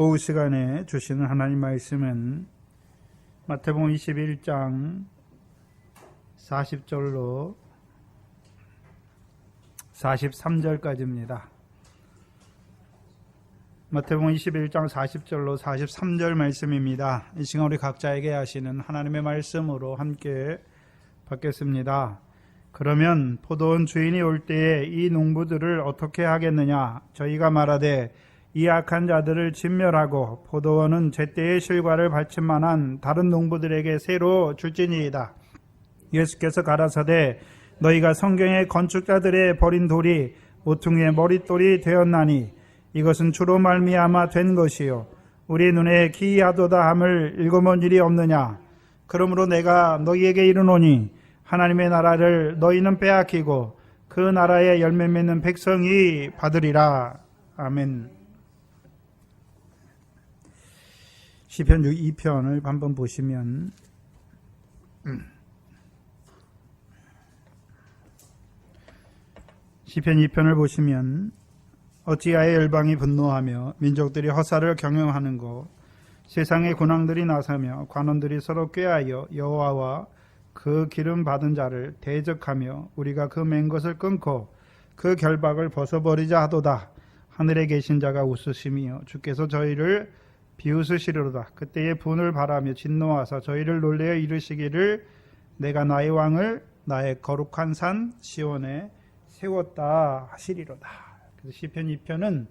오후 시간에 주시는 하나님 말씀은 마태복음 21장 40절로 43절까지입니다. 마태복음 21장 40절로 43절 말씀입니다. 이 시간 우리 각자에게 하시는 하나님의 말씀으로 함께 받겠습니다. 그러면 포도원 주인이 올 때에 이 농부들을 어떻게 하겠느냐? 저희가 말하되 이 악한 자들을 진멸하고 포도원은 제때의 실과를 바칠 만한 다른 농부들에게 새로 줄지니이다. 예수께서 가라사대 너희가 성경의 건축자들의 버린 돌이 모퉁이의 머릿돌이 되었나니 이것은 주로 말미암아 된 것이요 우리 눈에 기이하도다 함을 읽어본 일이 없느냐. 그러므로 내가 너희에게 이르노니 하나님의 나라를 너희는 빼앗기고 그 나라의 열매 맺는 백성이 받으리라. 아멘. 시편 2편을 한번 보시면 시편 2편을 보시면 어찌하여 열방이 분노하며 민족들이 허사를 경영하는고 세상의 군왕들이 나서며 관원들이 서로 꾀하여 여호와와 그 기름 받은 자를 대적하며 우리가 그 맨 것을 끊고 그 결박을 벗어버리자 하도다. 하늘에 계신 자가 웃으시며 주께서 저희를 비웃으시리로다. 그때의 분을 바라며 진노하사 저희를 놀래어 이르시기를 내가 나의 왕을 나의 거룩한 산 시온에 세웠다 하시리로다. 그래서 시편 2편은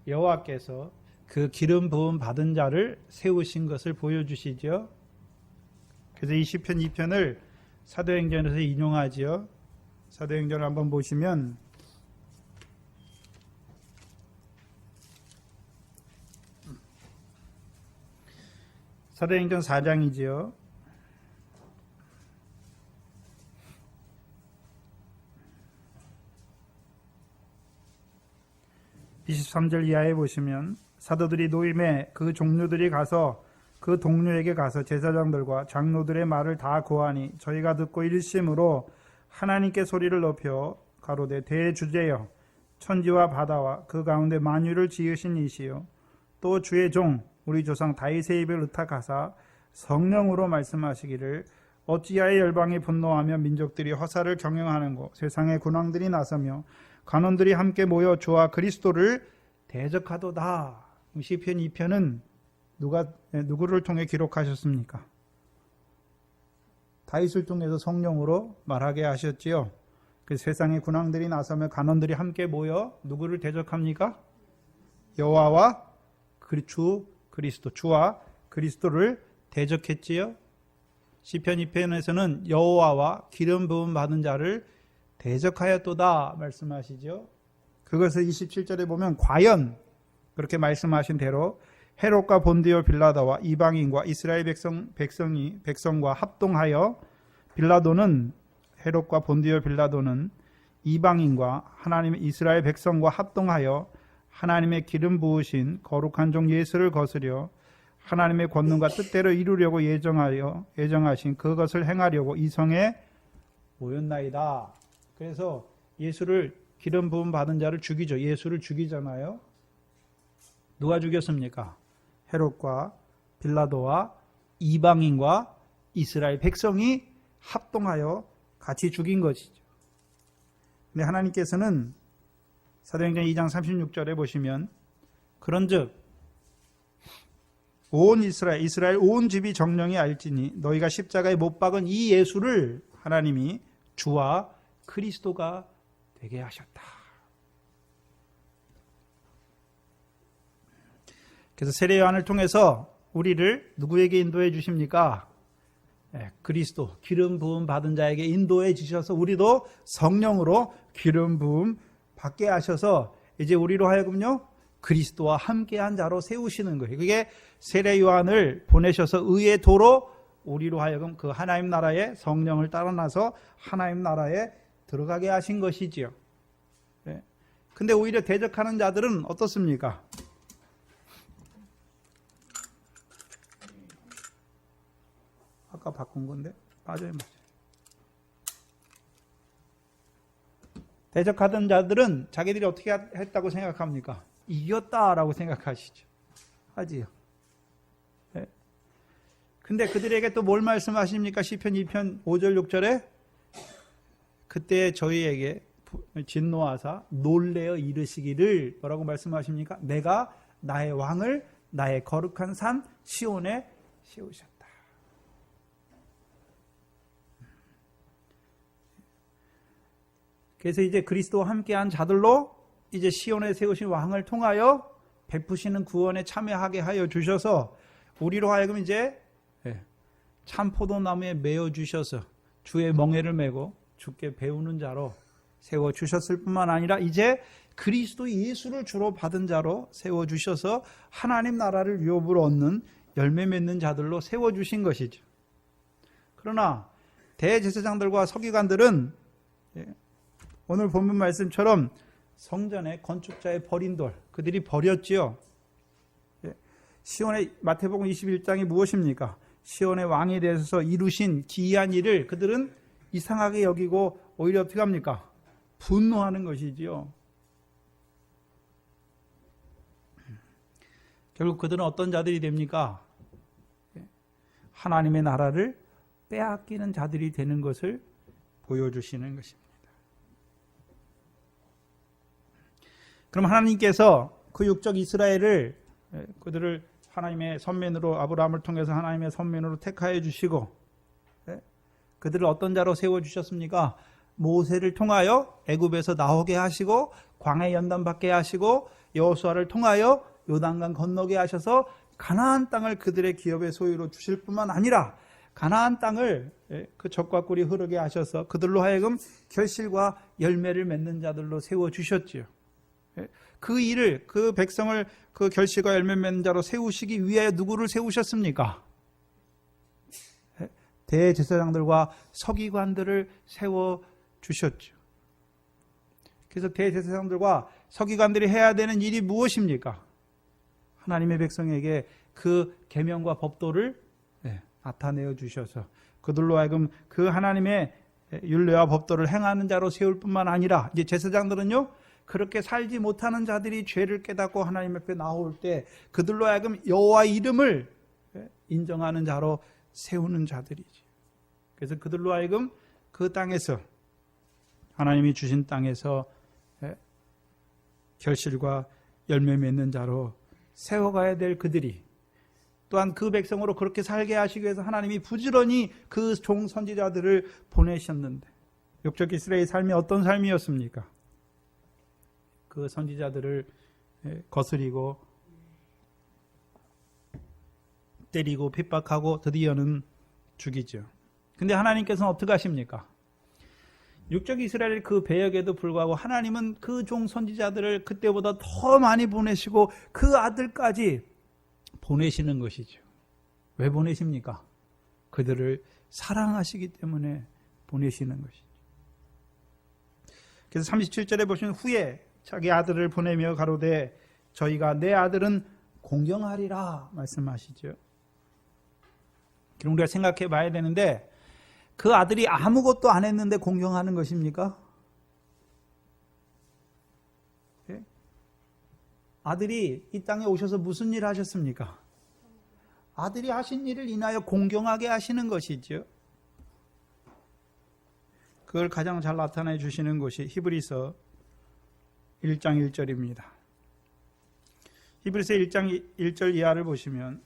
여호와께서 그 기름 부음 받은 자를 세우신 것을 보여주시죠. 그래서 이 시편 2편을 사도행전에서 인용하지요. 사도행전을 한번 보시면 사도행전 4장이지요. (23절) 이하에 보시면 사도들이 노임에 그 종류들이 가서 그 동료에게 가서 제사장들과 장로들의 말을 다 고하니 저희가 듣고 일심으로 하나님께 소리를 높여 가로되 대주제여 천지와 바다와 그 가운데 만유를 지으신 이시요 또 주의 종 우리 조상 다윗의 입을 의탁하사 성령으로 말씀하시기를 어찌하여 열방이 분노하며 민족들이 허사를 경영하는고 세상의 군왕들이 나서며 관원들이 함께 모여 주와 그리스도를 대적하도다. 시편 2편은 누구를 통해 기록하셨습니까? 다윗을 통해서 성령으로 말하게 하셨지요. 그 세상의 군왕들이 나서며 관원들이 함께 모여 누구를 대적합니까? 여호와와 주와 그리스도를 대적했지요. 시편 2편에서는 여호와와 기름 부음 받은 자를 대적하였도다 말씀하시죠. 그것을 27절에 보면 과연 그렇게 말씀하신 대로 헤롯과 본디오 빌라도와 이방인과 이스라엘 백성과 합동하여 헤롯과 본디오 빌라도는 이방인과 하나님의 이스라엘 백성과 합동하여 하나님의 기름 부으신 거룩한 종 예수를 거스려 하나님의 권능과 뜻대로 이루려고 예정하신 그것을 행하려고 이 성에 모였나이다. 그래서 예수를 기름 부음 받은 자를 죽이죠. 예수를 죽이잖아요. 누가 죽였습니까? 헤롯과 빌라도와 이방인과 이스라엘 백성이 합동하여 같이 죽인 것이죠. 근데 하나님께서는 사도행전 2장 36절에 보시면 그런즉 온 이스라엘 온 집이 정령이 알지니 너희가 십자가에 못 박은 이 예수를 하나님이 주와 그리스도가 되게 하셨다. 그래서 세례 요한을 통해서 우리를 누구에게 인도해 주십니까? 그리스도 기름 부음 받은 자에게 인도해 주셔서 우리도 성령으로 기름 부음 받게 하셔서 이제 우리로 하여금요 그리스도와 함께한 자로 세우시는 거예요. 그게 세례 요한을 보내셔서 의의 도로 우리로 하여금 그 하나님 나라의 성령을 따라나서 하나님 나라에 들어가게 하신 것이지요. 근데 오히려 대적하는 자들은 어떻습니까? 아까 바꾼 건데 맞아요. 대적하던 자들은 자기들이 어떻게 했다고 생각합니까? 이겼다라고 생각하시죠. 하지요. 예. 근데 그들에게 또 뭘 말씀하십니까? 시편 2편 5절 6절에 그때 저희에게 진노하사 놀래어 이르시기를 뭐라고 말씀하십니까? 내가 나의 왕을 나의 거룩한 산 시온에 세우셨다. 그래서 이제 그리스도와 함께한 자들로 이제 시온에 세우신 왕을 통하여 베푸시는 구원에 참여하게 하여 주셔서 우리로 하여금 이제 참 포도나무에 메어 주셔서 주의 멍에를 메고 주께 배우는 자로 세워 주셨을 뿐만 아니라 이제 그리스도 예수를 주로 받은 자로 세워 주셔서 하나님 나라를 유업으로 얻는 열매 맺는 자들로 세워 주신 것이죠. 그러나 대제사장들과 서기관들은 오늘 본문 말씀처럼 성전의 건축자의 버린 돌, 그들이 버렸지요. 시온의 마태복음 21장이 무엇입니까? 시온의 왕에 대해서 이루신 기이한 일을 그들은 이상하게 여기고 오히려 어떻게 합니까? 분노하는 것이지요. 결국 그들은 어떤 자들이 됩니까? 하나님의 나라를 빼앗기는 자들이 되는 것을 보여주시는 것입니다. 그럼 하나님께서 그 육적 이스라엘을 그들을 하나님의 선민으로 아브라함을 통해서 하나님의 선민으로 택하여 주시고 그들을 어떤 자로 세워주셨습니까? 모세를 통하여 애굽에서 나오게 하시고 광해 연단 받게 하시고 여호수아를 통하여 요단강 건너게 하셔서 가나안 땅을 그들의 기업의 소유로 주실 뿐만 아니라 가나안 땅을 그 젖과 꿀이 흐르게 하셔서 그들로 하여금 결실과 열매를 맺는 자들로 세워주셨지요. 그 일을, 그 백성을 그 결실과 열매 맺는 자로 세우시기 위하여 누구를 세우셨습니까? 대제사장들과 서기관들을 세워주셨죠. 그래서 대제사장들과 서기관들이 해야 되는 일이 무엇입니까? 하나님의 백성에게 그 계명과 법도를 나타내어 주셔서 그들로 하여금 그 하나님의 율례와 법도를 행하는 자로 세울 뿐만 아니라 이제 제사장들은요 그렇게 살지 못하는 자들이 죄를 깨닫고 하나님 앞에 나올 때 그들로 하여금 여호와의 이름을 인정하는 자로 세우는 자들이지. 그래서 그들로 하여금 그 땅에서 하나님이 주신 땅에서 결실과 열매 맺는 자로 세워가야 될 그들이 또한 그 백성으로 그렇게 살게 하시기 위해서 하나님이 부지런히 그 종 선지자들을 보내셨는데 육적 이스라엘의 삶이 어떤 삶이었습니까? 그 선지자들을 거스리고 때리고 핍박하고 드디어는 죽이죠. 근데 하나님께서는 어떻게 하십니까? 육적 이스라엘 그 배역에도 불구하고 하나님은 그 종 선지자들을 그때보다 더 많이 보내시고 그 아들까지 보내시는 것이죠. 왜 보내십니까? 그들을 사랑하시기 때문에 보내시는 것이죠. 그래서 37절에 보시면 후에 자기 아들을 보내며 가로되 저희가 내 아들은 공경하리라 말씀하시죠. 그럼 우리가 생각해 봐야 되는데 그 아들이 아무것도 안 했는데 공경하는 것입니까? 네? 아들이 이 땅에 오셔서 무슨 일을 하셨습니까? 아들이 하신 일을 인하여 공경하게 하시는 것이죠. 그걸 가장 잘 나타내 주시는 것이 히브리서 1장 1절입니다. 히브리서 1장 1절 이하를 보시면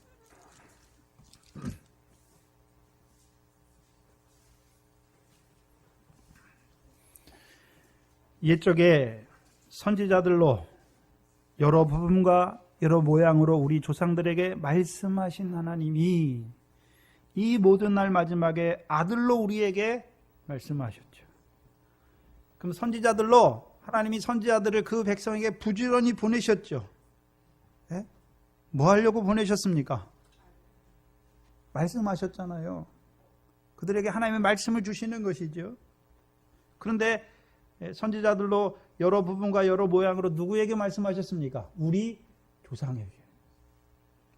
옛적에 선지자들로 여러 부분과 여러 모양으로 우리 조상들에게 말씀하신 하나님이 이 모든 날 마지막에 아들로 우리에게 말씀하셨죠. 그럼 선지자들로 하나님이 선지자들을 그 백성에게 부지런히 보내셨죠. 네? 뭐 하려고 보내셨습니까? 말씀하셨잖아요. 그들에게 하나님의 말씀을 주시는 것이죠. 그런데 선지자들로 여러 부분과 여러 모양으로 누구에게 말씀하셨습니까? 우리 조상에게.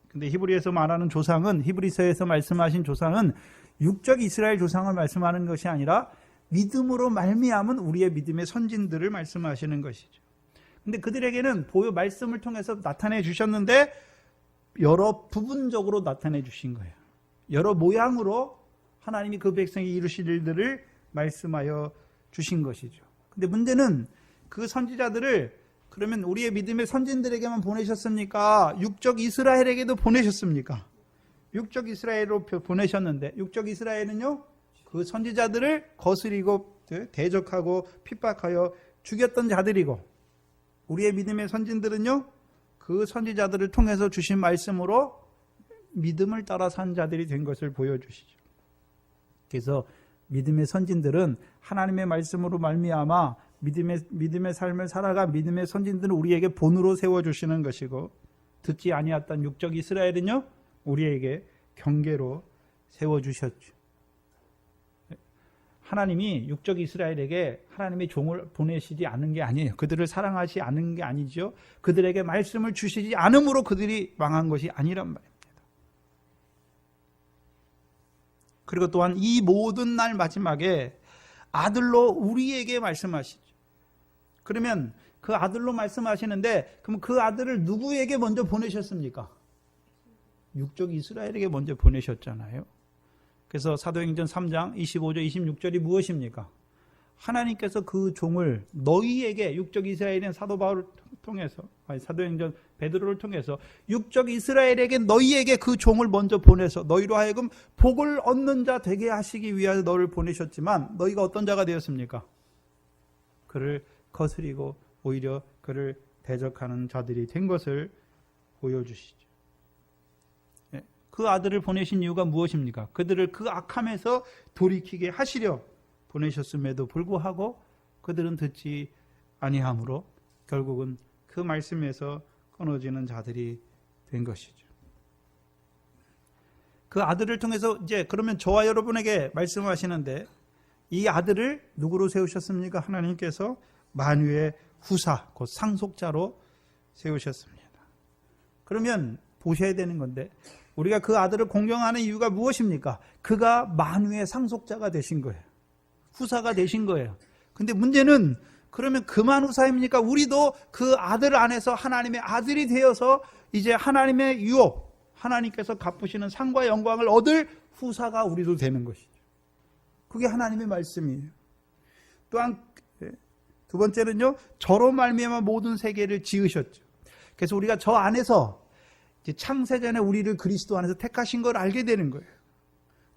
근데 히브리에서 말하는 조상은, 히브리서에서 말씀하신 조상은 육적 이스라엘 조상을 말씀하는 것이 아니라 믿음으로 말미암은 우리의 믿음의 선진들을 말씀하시는 것이죠. 근데 그들에게는 말씀을 통해서 나타내 주셨는데 여러 부분적으로 나타내 주신 거예요. 여러 모양으로 하나님이 그 백성이 이루실 일들을 말씀하여 주신 것이죠. 근데 문제는 그 선지자들을 그러면 우리의 믿음의 선진들에게만 보내셨습니까? 육적 이스라엘에게도 보내셨습니까? 육적 이스라엘로 보내셨는데 육적 이스라엘은요, 그 선지자들을 거스리고 대적하고 핍박하여 죽였던 자들이고, 우리의 믿음의 선진들은요, 그 선지자들을 통해서 주신 말씀으로 믿음을 따라 산 자들이 된 것을 보여주시죠. 그래서 믿음의 선진들은 하나님의 말씀으로 말미암아 믿음의 삶을 살아가 믿음의 선진들은 우리에게 본으로 세워주시는 것이고, 듣지 아니했던 육적 이스라엘은요, 우리에게 경계로 세워주셨죠. 하나님이 육적 이스라엘에게 하나님의 종을 보내시지 않은 게 아니에요. 그들을 사랑하지 않은 게 아니죠. 그들에게 말씀을 주시지 않음으로 그들이 망한 것이 아니란 말입니다. 그리고 또한 이 모든 날 마지막에 아들로 우리에게 말씀하시죠. 그러면 그 아들로 말씀하시는데, 그럼 그 아들을 누구에게 먼저 보내셨습니까? 육적 이스라엘에게 먼저 보내셨잖아요. 그래서 사도행전 3장 25절 26절이 무엇입니까? 하나님께서 그 종을 너희에게, 육적 이스라엘인 사도 바울을 통해서, 사도행전 베드로를 통해서 육적 이스라엘에게 너희에게 그 종을 먼저 보내서 너희로 하여금 복을 얻는 자 되게 하시기 위하여 너를 보내셨지만, 너희가 어떤 자가 되었습니까? 그를 거스리고 오히려 그를 대적하는 자들이 된 것을 보여주시죠. 그 아들을 보내신 이유가 무엇입니까? 그들을 그 악함에서 돌이키게 하시려 보내셨음에도 불구하고 그들은 듣지 아니함으로 결국은 그 말씀에서 끊어지는 자들이 된 것이죠. 그 아들을 통해서 이제 그러면 저와 여러분에게 말씀하시는데, 이 아들을 누구로 세우셨습니까? 하나님께서 만유의 후사, 곧 상속자로 세우셨습니다. 그러면 보셔야 되는 건데, 우리가 그 아들을 공경하는 이유가 무엇입니까? 그가 만유의 상속자가 되신 거예요. 후사가 되신 거예요. 근데 문제는, 그러면 그만 후사입니까? 우리도 그 아들 안에서 하나님의 아들이 되어서 이제 하나님의 유업, 하나님께서 갚으시는 상과 영광을 얻을 후사가 우리도 되는 것이죠. 그게 하나님의 말씀이에요. 또한 두 번째는요, 저로 말미암아 모든 세계를 지으셨죠. 그래서 우리가 저 안에서 이제 창세전에 우리를 그리스도 안에서 택하신 걸 알게 되는 거예요.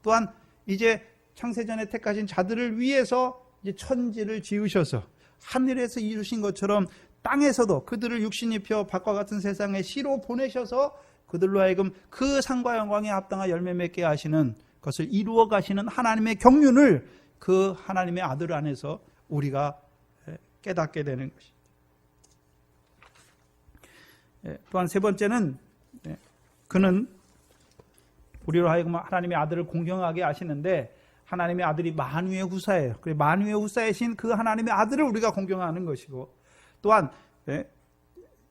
또한 이제 창세전에 택하신 자들을 위해서 이제 천지를 지으셔서 하늘에서 이루신 것처럼 땅에서도 그들을 육신 입혀 밖과 같은 세상에 씨로 보내셔서 그들로 하여금 그 상과 영광에 합당한 열매 맺게 하시는 것을 이루어 가시는 하나님의 경륜을 그 하나님의 아들 안에서 우리가 깨닫게 되는 것입니다. 또한 세 번째는, 그는 우리로 하여금 하나님의 아들을 공경하게 하시는데, 하나님의 아들이 만유의 후사예요. 만유의 후사이신 그 하나님의 아들을 우리가 공경하는 것이고, 또한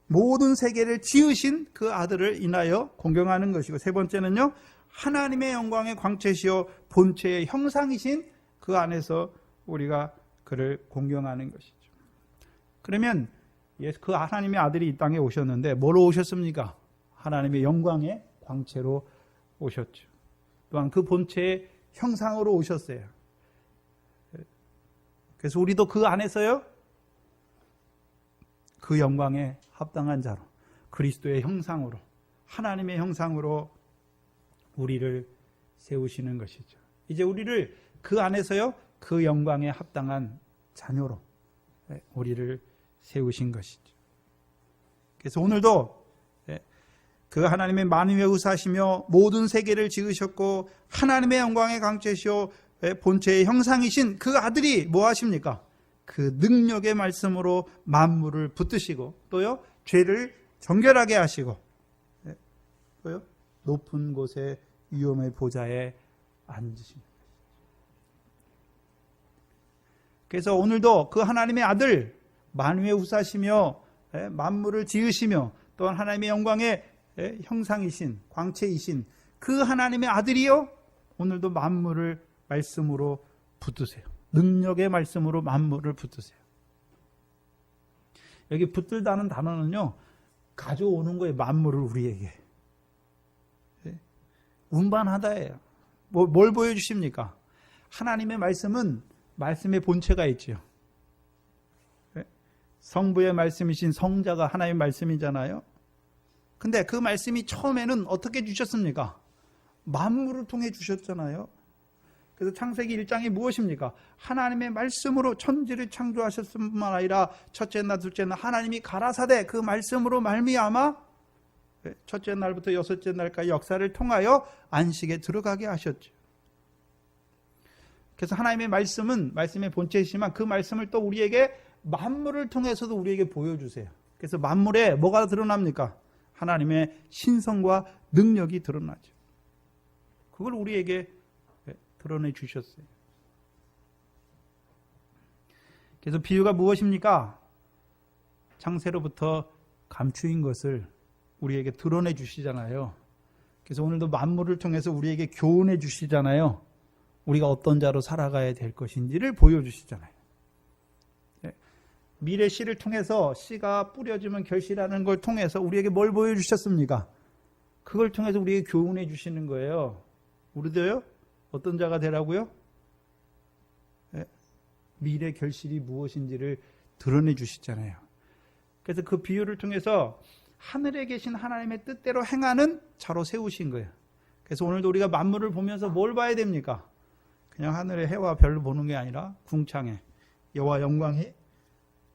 모든 세계를 지으신 그 아들을 인하여 공경하는 것이고, 세 번째는요, 하나님의 영광의 광채시요 본체의 형상이신 그 안에서 우리가 그를 공경하는 것이죠. 그러면 그 하나님의 아들이 이 땅에 오셨는데 뭐로 오셨습니까? 하나님의 영광의 광채로 오셨죠. 또한 그 본체의 형상으로 오셨어요. 그래서 우리도 그 안에서요, 그 영광에 합당한 자로, 그리스도의 형상으로, 하나님의 형상으로 우리를 세우시는 것이죠. 이제 우리를 그 안에서요, 그 영광에 합당한 자녀로 우리를 세우신 것이죠. 그래서 오늘도 그 하나님의 만유의 후사시며 모든 세계를 지으셨고 하나님의 영광의 광채시요 본체의 형상이신 그 아들이 뭐 하십니까? 그 능력의 말씀으로 만물을 붙드시고, 또요, 죄를 정결하게 하시고, 또요, 높은 곳에 위엄의 보좌에 앉으십니다. 그래서 오늘도 그 하나님의 아들, 만유의 후사시며 만물을 지으시며 또한 하나님의 영광의 형상이신, 광채이신 그 하나님의 아들이요, 오늘도 만물을 말씀으로 붙드세요. 능력의 말씀으로 만물을 붙드세요. 여기 붙들다는 단어는요, 가져오는 거예요. 만물을 우리에게. 운반하다예요. 뭘 보여주십니까? 하나님의 말씀은 말씀의 본체가 있지요. 성부의 말씀이신 성자가 하나님의 말씀이잖아요. 근데 그 말씀이 처음에는 어떻게 주셨습니까? 만물을 통해 주셨잖아요. 그래서 창세기 1장이 무엇입니까? 하나님의 말씀으로 천지를 창조하셨을 뿐만 아니라 첫째 날, 둘째 날 하나님이 가라사대 그 말씀으로 말미암아 첫째 날부터 여섯째 날까지 역사를 통하여 안식에 들어가게 하셨죠. 그래서 하나님의 말씀은 말씀의 본체이지만 그 말씀을 또 우리에게 만물을 통해서도 우리에게 보여주세요. 그래서 만물에 뭐가 드러납니까? 하나님의 신성과 능력이 드러나죠. 그걸 우리에게 드러내 주셨어요. 그래서 비유가 무엇입니까? 창세로부터 감추인 것을 우리에게 드러내 주시잖아요. 그래서 오늘도 만물을 통해서 우리에게 교훈해 주시잖아요. 우리가 어떤 자로 살아가야 될 것인지를 보여주시잖아요. 미래 씨를 통해서 씨가 뿌려지면 결실하는 걸 통해서 우리에게 뭘 보여주셨습니까? 그걸 통해서 우리에게 교훈해 주시는 거예요. 우리도요? 어떤 자가 되라고요? 미래 결실이 무엇인지를 드러내 주시잖아요. 그래서 그 비유를 통해서 하늘에 계신 하나님의 뜻대로 행하는 자로 세우신 거예요. 그래서 오늘도 우리가 만물을 보면서 뭘 봐야 됩니까? 그냥 하늘의 해와 별을 보는 게 아니라 궁창에 여호와 영광이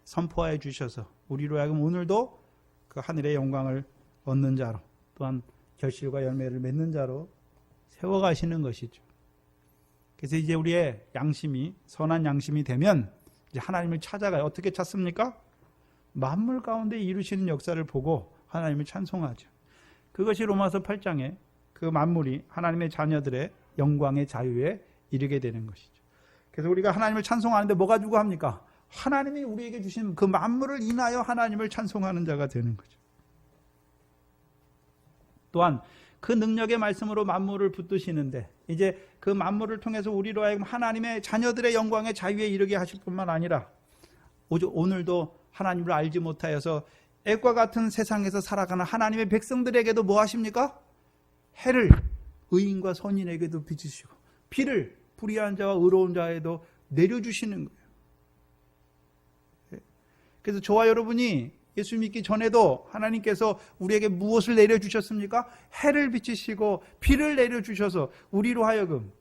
선포하여 주셔서 우리로 하여금 오늘도 그 하늘의 영광을 얻는 자로 또한 결실과 열매를 맺는 자로 세워가시는 것이죠. 그래서 이제 우리의 양심이 선한 양심이 되면 이제 하나님을 찾아가요. 어떻게 찾습니까? 만물 가운데 이루시는 역사를 보고 하나님을 찬송하죠. 그것이 로마서 8장에 그 만물이 하나님의 자녀들의 영광의 자유에 이르게 되는 것이죠. 그래서 우리가 하나님을 찬송하는데 뭐 가지고 합니까? 하나님이 우리에게 주신 그 만물을 인하여 하나님을 찬송하는 자가 되는 거죠. 또한 그 능력의 말씀으로 만물을 붙드시는데 이제 그 만물을 통해서 우리로 하여금 하나님의 자녀들의 영광의 자유에 이르게 하실 뿐만 아니라 오늘도 하나님을 알지 못하여서 액과 같은 세상에서 살아가는 하나님의 백성들에게도 뭐 하십니까? 해를 의인과 선인에게도 비추시고 비를 불의한 자와 의로운 자에도 내려주시는 거예요. 그래서 저와 여러분이 예수 믿기 전에도 하나님께서 우리에게 무엇을 내려주셨습니까? 해를 비치시고 비를 내려주셔서 우리로 하여금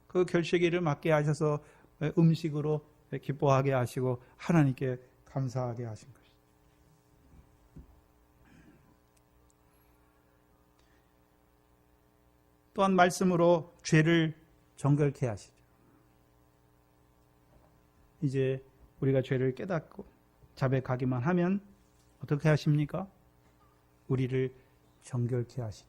그 결실기를 맞게 하셔서 음식으로 기뻐하게 하시고 하나님께 감사하게 하신 것이죠. 또한 말씀으로 죄를 정결케 하시죠. 이제 우리가 죄를 깨닫고 자백하기만 하면 어떻게 하십니까? 우리를 정결케 하시죠.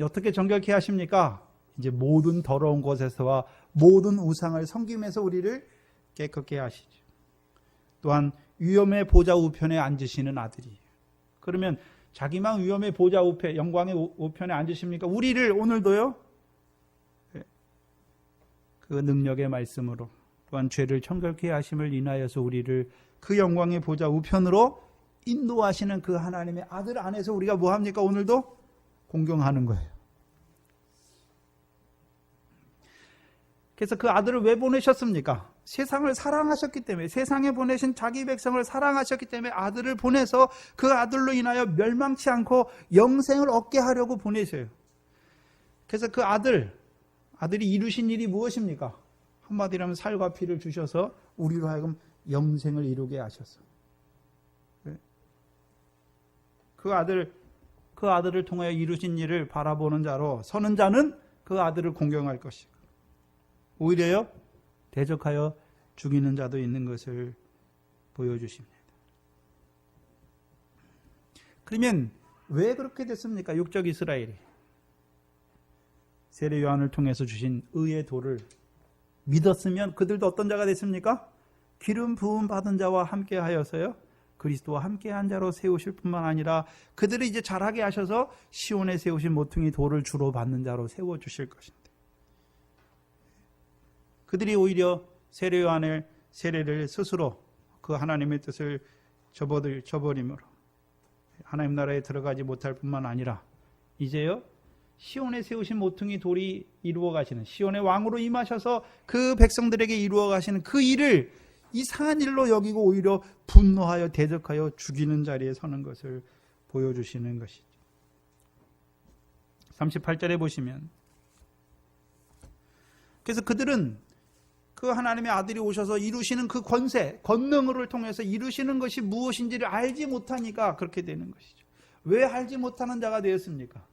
어떻게 정결케 하십니까? 이제 모든 더러운 것에서와 모든 우상을 섬기면서 우리를 깨끗게 하시죠. 또한 위엄의 보좌 우편에 앉으시는 아들이에요. 그러면 자기만 위엄의 보좌 우편, 영광의 우편에 앉으십니까? 우리를 오늘도요? 그 능력의 말씀으로 또한 죄를 정결케 하심을 인하여서 우리를 그 영광의 보좌 우편으로 인도하시는 그 하나님의 아들 안에서 우리가 뭐합니까? 오늘도 공경하는 거예요. 그래서 그 아들을 왜 보내셨습니까? 세상을 사랑하셨기 때문에, 세상에 보내신 자기 백성을 사랑하셨기 때문에 아들을 보내서 그 아들로 인하여 멸망치 않고 영생을 얻게 하려고 보내셔요. 그래서 그 아들이 이루신 일이 무엇입니까? 한마디로 하면 살과 피를 주셔서 우리로 하여금 영생을 이루게 하셔서 그 아들을 통하여 이루신 일을 바라보는 자로 서는 자는 그 아들을 공경할 것이고 오히려요 대적하여 죽이는 자도 있는 것을 보여주십니다. 그러면 왜 그렇게 됐습니까? 육적 이스라엘이 세례 요한을 통해서 주신 의의 도를 믿었으면 그들도 어떤 자가 됐습니까? 기름 부음 받은 자와 함께 하여서요 그리스도와 함께 한 자로 세우실 뿐만 아니라 그들을 이제 잘하게 하셔서 시온에 세우신 모퉁이 돌을 주로 받는 자로 세워주실 것인데 그들이 오히려 세례 요한의 세례를 스스로 그 하나님의 뜻을 저버림으로 하나님 나라에 들어가지 못할 뿐만 아니라 이제요 시온에 세우신 모퉁이 돌이 이루어 가시는, 시온의 왕으로 임하셔서 그 백성들에게 이루어 가시는 그 일을 이상한 일로 여기고 오히려 분노하여 대적하여 죽이는 자리에 서는 것을 보여주시는 것이죠. 38절에 보시면, 그래서 그들은 그 하나님의 아들이 오셔서 이루시는 그 권세, 권능을 통해서 이루시는 것이 무엇인지를 알지 못하니까 그렇게 되는 것이죠. 왜 알지 못하는 자가 되었습니까?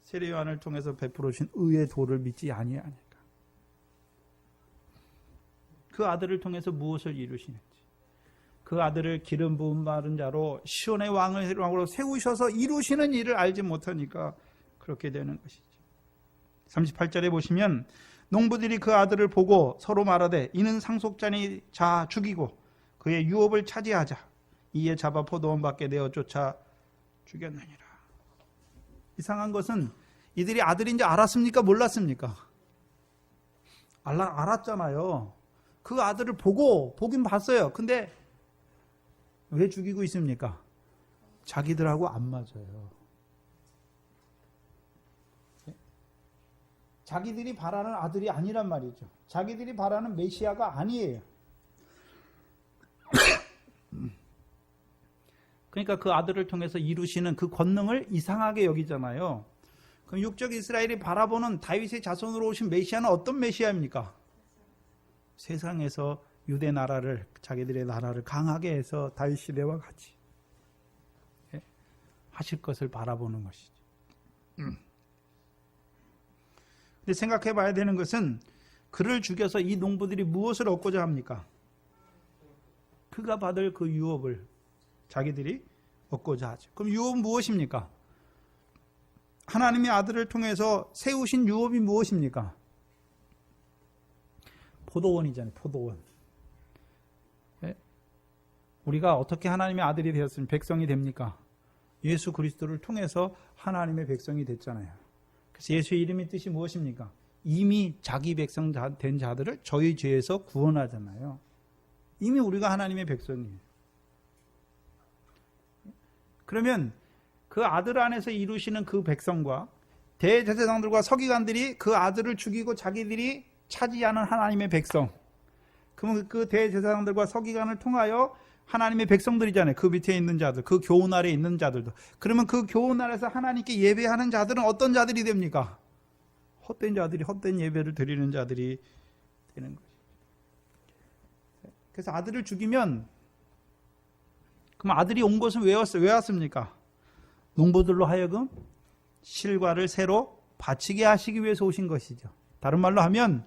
세례 요한을 통해서 베풀어 주신 의의 도를 믿지 아니하니까. 그 아들을 통해서 무엇을 이루시는지, 그 아들을 기름 부음 받은 자로 시온의 왕으로 세우셔서 이루시는 일을 알지 못하니까 그렇게 되는 것이죠. 38절에 보시면 농부들이 그 아들을 보고 서로 말하되 이는 상속자니 자 죽이고 그의 유업을 차지하자. 이에 잡아 포도원 밖에 내어 쫓아 죽였느니라. 이상한 것은 이들이 아들인지 알았습니까? 몰랐습니까? 알았잖아요. 그 아들을 보긴 봤어요. 근데 왜 죽이고 있습니까? 자기들하고 안 맞아요. 자기들이 바라는 아들이 아니란 말이죠. 자기들이 바라는 메시아가 아니에요. 그러니까 그 아들을 통해서 이루시는 그 권능을 이상하게 여기잖아요. 그럼 육적 이스라엘이 바라보는 다윗의 자손으로 오신 메시아는 어떤 메시아입니까? 세상에서 유대 나라를, 자기들의 나라를 강하게 해서 다윗 시대와 같이 하실 것을 바라보는 것이죠. 근데 생각해 봐야 되는 것은 그를 죽여서 이 농부들이 무엇을 얻고자 합니까? 그가 받을 그 유업을 자기들이 얻고자 하죠. 그럼 유업은 무엇입니까? 하나님의 아들을 통해서 세우신 유업이 무엇입니까? 포도원이잖아요. 포도원. 우리가 어떻게 하나님의 아들이 되었으면 백성이 됩니까? 예수 그리스도를 통해서 하나님의 백성이 됐잖아요. 그래서 예수의 이름의 뜻이 무엇입니까? 이미 자기 백성 된 자들을 저희 죄에서 구원하잖아요. 이미 우리가 하나님의 백성이에요. 그러면 그 아들 안에서 이루시는 그 백성과 대제사장들과 서기관들이 그 아들을 죽이고 자기들이 차지하는 하나님의 백성, 그러면 그 대제사장들과 서기관을 통하여 하나님의 백성들이잖아요. 그 밑에 있는 자들, 그 교훈 아래에 있는 자들도. 그러면 그 교훈 아래에서 하나님께 예배하는 자들은 어떤 자들이 됩니까? 헛된 자들이, 헛된 예배를 드리는 자들이 되는 것이죠. 그래서 아들을 죽이면, 그럼 아들이 온 것은 왜 왔습니까? 농부들로 하여금 실과를 새로 바치게 하시기 위해서 오신 것이죠. 다른 말로 하면,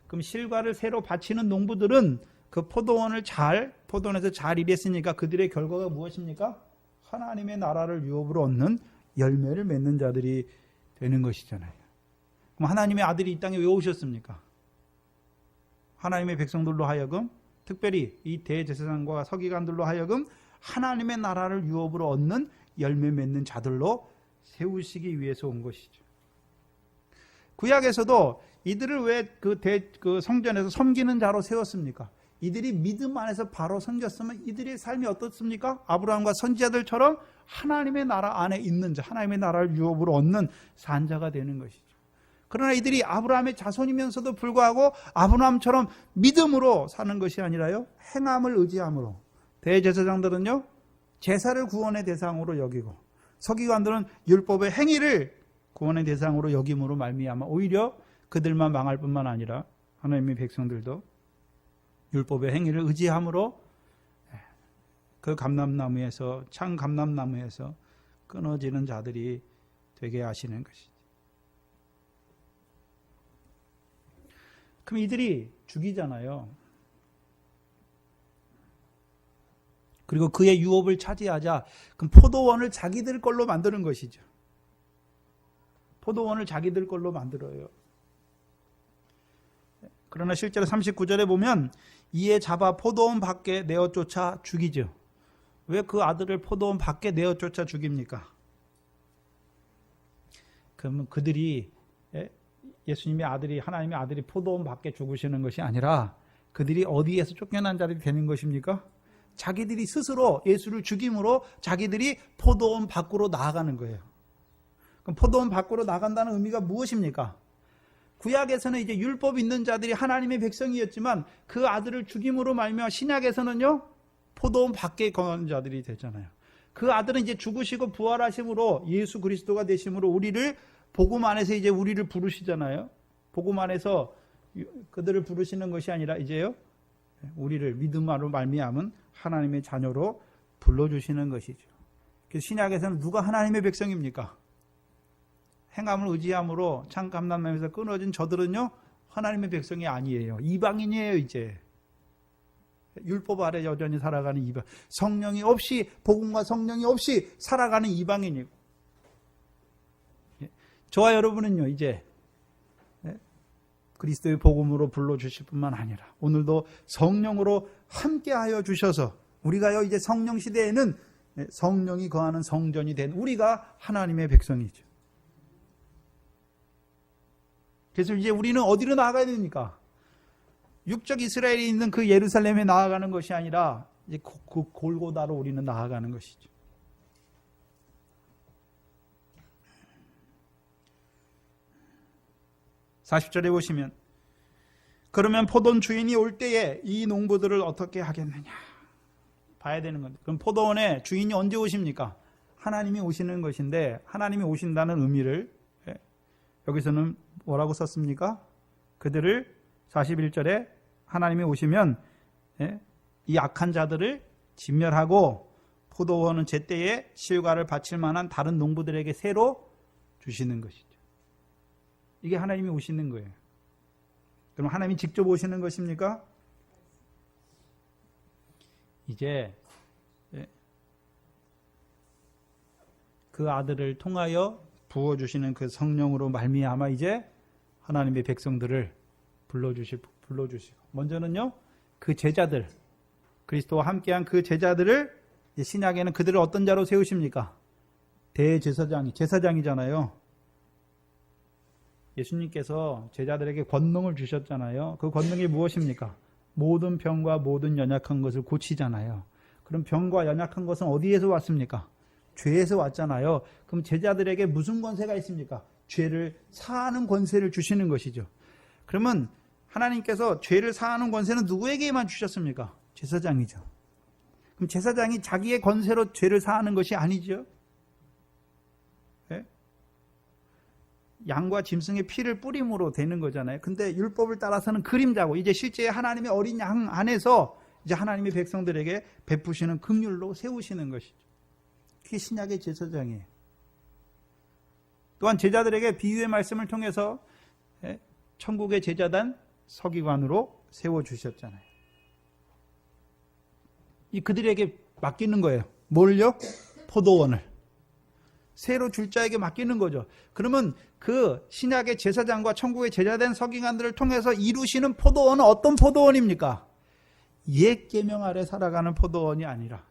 그럼 실과를 새로 바치는 농부들은 그 포도원에서 잘 일했으니까 그들의 결과가 무엇입니까? 하나님의 나라를 유업으로 얻는 열매를 맺는 자들이 되는 것이잖아요. 그럼 하나님의 아들이 이 땅에 왜 오셨습니까? 하나님의 백성들로 하여금, 특별히 이 대제사장과 서기관들로 하여금 하나님의 나라를 유업으로 얻는 열매 맺는 자들로 세우시기 위해서 온 것이죠. 구약에서도 이들을 왜 그 성전에서 섬기는 자로 세웠습니까? 이들이 믿음 안에서 바로 섬겼으면 이들의 삶이 어떻습니까? 아브라함과 선지자들처럼 하나님의 나라 안에 있는 자, 하나님의 나라를 유업으로 얻는 산자가 되는 것이죠. 그러나 이들이 아브라함의 자손이면서도 불구하고 아브라함처럼 믿음으로 사는 것이 아니라요, 행함을 의지함으로. 대제사장들은요, 제사를 구원의 대상으로 여기고, 서기관들은 율법의 행위를 구원의 대상으로 여김으로 말미암아 오히려 그들만 망할 뿐만 아니라 하나님의 백성들도 율법의 행위를 의지함으로 그 감람나무에서, 창 감람나무에서 끊어지는 자들이 되게 하시는 것이죠. 그럼 이들이 죽이잖아요. 그리고 그의 유업을 차지하자. 그럼 포도원을 자기들 걸로 만드는 것이죠. 포도원을 자기들 걸로 만들어요. 그러나 실제로 39절에 보면 이에 잡아 포도원 밖에 내어 쫓아 죽이죠. 왜 그 아들을 포도원 밖에 내어 쫓아 죽입니까? 그러면 그들이, 예수님의 아들이, 하나님의 아들이 포도원 밖에 죽으시는 것이 아니라 그들이 어디에서 쫓겨난 자들이 되는 것입니까? 자기들이 스스로 예수를 죽임으로 자기들이 포도원 밖으로 나아가는 거예요. 그럼 포도원 밖으로 나간다는 의미가 무엇입니까? 구약에서는 이제 율법 있는 자들이 하나님의 백성이었지만 그 아들을 죽임으로 말미암아 신약에서는요 포도원 밖에 거하는 자들이 되잖아요. 그 아들은 이제 죽으시고 부활하심으로 예수 그리스도가 되심으로 우리를 복음 안에서 이제 우리를 부르시잖아요. 복음 안에서 그들을 부르시는 것이 아니라 이제요 우리를 믿음으로 말미암은 하나님의 자녀로 불러주시는 것이죠. 그래서 신약에서는 누가 하나님의 백성입니까? 행함을 의지함으로 창 감람에서 끊어진 저들은요 하나님의 백성이 아니에요. 이방인이에요. 이제 율법 아래 여전히 살아가는 이방, 성령이 없이 복음과 성령이 없이 살아가는 이방인이고, 저와 여러분은요 이제 그리스도의 복음으로 불러주실 뿐만 아니라 오늘도 성령으로 함께하여 주셔서 우리가요 이제 성령 시대에는 성령이 거하는 성전이 된 우리가 하나님의 백성이죠. 그래서 이제 우리는 어디로 나아가야 됩니까? 육적 이스라엘이 있는 그 예루살렘에 나아가는 것이 아니라 이제 그 골고다로 우리는 나아가는 것이죠. (40절에) 보시면 그러면 포도원 주인이 올 때에 이 농부들을 어떻게 하겠느냐 봐야 되는 건데, 그럼 포도원에 주인이 언제 오십니까? 하나님이 오시는 것인데, 하나님이 오신다는 의미를 여기서는 뭐라고 썼습니까? 그들을 41절에 하나님이 오시면 이 악한 자들을 진멸하고 포도원은 제때에 실과를 바칠 만한 다른 농부들에게 새로 주시는 것이죠. 이게 하나님이 오시는 거예요. 그럼 하나님이 직접 오시는 것입니까? 이제 그 아들을 통하여 부어주시는 그 성령으로 말미암아 이제 하나님의 백성들을 불러주시고, 먼저는요 그 제자들, 그리스도와 함께한 그 제자들을, 신약에는 그들을 어떤 자로 세우십니까? 대제사장이, 제사장이잖아요. 예수님께서 제자들에게 권능을 주셨잖아요. 그 권능이 무엇입니까? 모든 병과 모든 연약한 것을 고치잖아요. 그럼 병과 연약한 것은 어디에서 왔습니까? 죄에서 왔잖아요. 그럼 제자들에게 무슨 권세가 있습니까? 죄를 사하는 권세를 주시는 것이죠. 그러면 하나님께서 죄를 사하는 권세는 누구에게만 주셨습니까? 제사장이죠. 그럼 제사장이 자기의 권세로 죄를 사하는 것이 아니죠. 네? 양과 짐승의 피를 뿌림으로 되는 거잖아요. 근데 율법을 따라서는 그림자고, 이제 실제 하나님의 어린 양 안에서 이제 하나님의 백성들에게 베푸시는 긍휼로 세우시는 것이죠. 그게 신약의 제사장이에요. 또한 제자들에게 비유의 말씀을 통해서 천국의 제자단 서기관으로 세워주셨잖아요. 이 그들에게 맡기는 거예요. 뭘요? 포도원을. 새로 줄 자에게 맡기는 거죠. 그러면 그 신약의 제사장과 천국의 제자된 서기관들을 통해서 이루시는 포도원은 어떤 포도원입니까? 옛 계명 아래 살아가는 포도원이 아니라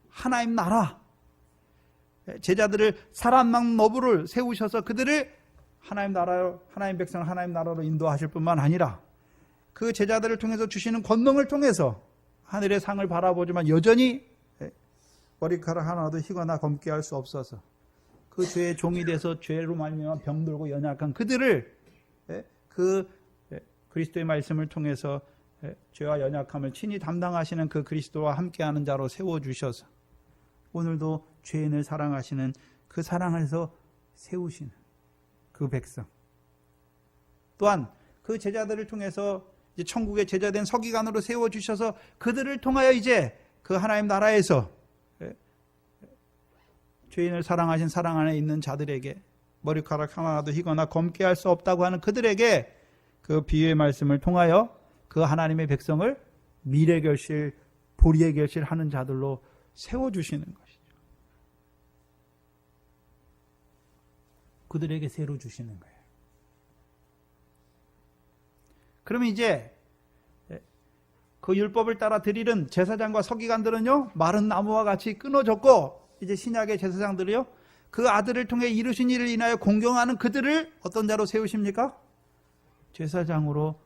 하나님 나라, 제자들을 사람만 너부를 세우셔서 그들을 하나님 나라요, 하나님 백성을 하나님 나라로 인도하실 뿐만 아니라 그 제자들을 통해서 주시는 권능을 통해서 하늘의 상을 바라보지만 여전히 머리카락 하나도 희거나 검게 할 수 없어서 그 죄의 종이 돼서 죄로 말미암아 병들고 연약한 그들을 그 그리스도의 말씀을 통해서 죄와 연약함을 친히 담당하시는 그 그리스도와 함께하는 자로 세워주셔서 오늘도 죄인을 사랑하시는 그 사랑에서 세우시는 그 백성, 또한 그 제자들을 통해서 이제 천국의 제자된 서기관으로 세워주셔서 그들을 통하여 이제 그 하나님 나라에서 죄인을 사랑하신 사랑 안에 있는 자들에게 머리카락 하나도 희거나 검게 할 수 없다고 하는 그들에게 그 비유의 말씀을 통하여 그 하나님의 백성을 미래 결실, 보리의 결실하는 자들로 세워주시는 것이죠. 그들에게 새로 주시는 거예요. 그러면 이제 그 율법을 따라 드리는 제사장과 서기관들은요, 마른 나무와 같이 끊어졌고, 이제 신약의 제사장들이요, 그 아들을 통해 이루신 일을 인하여 공경하는 그들을 어떤 자로 세우십니까? 제사장으로,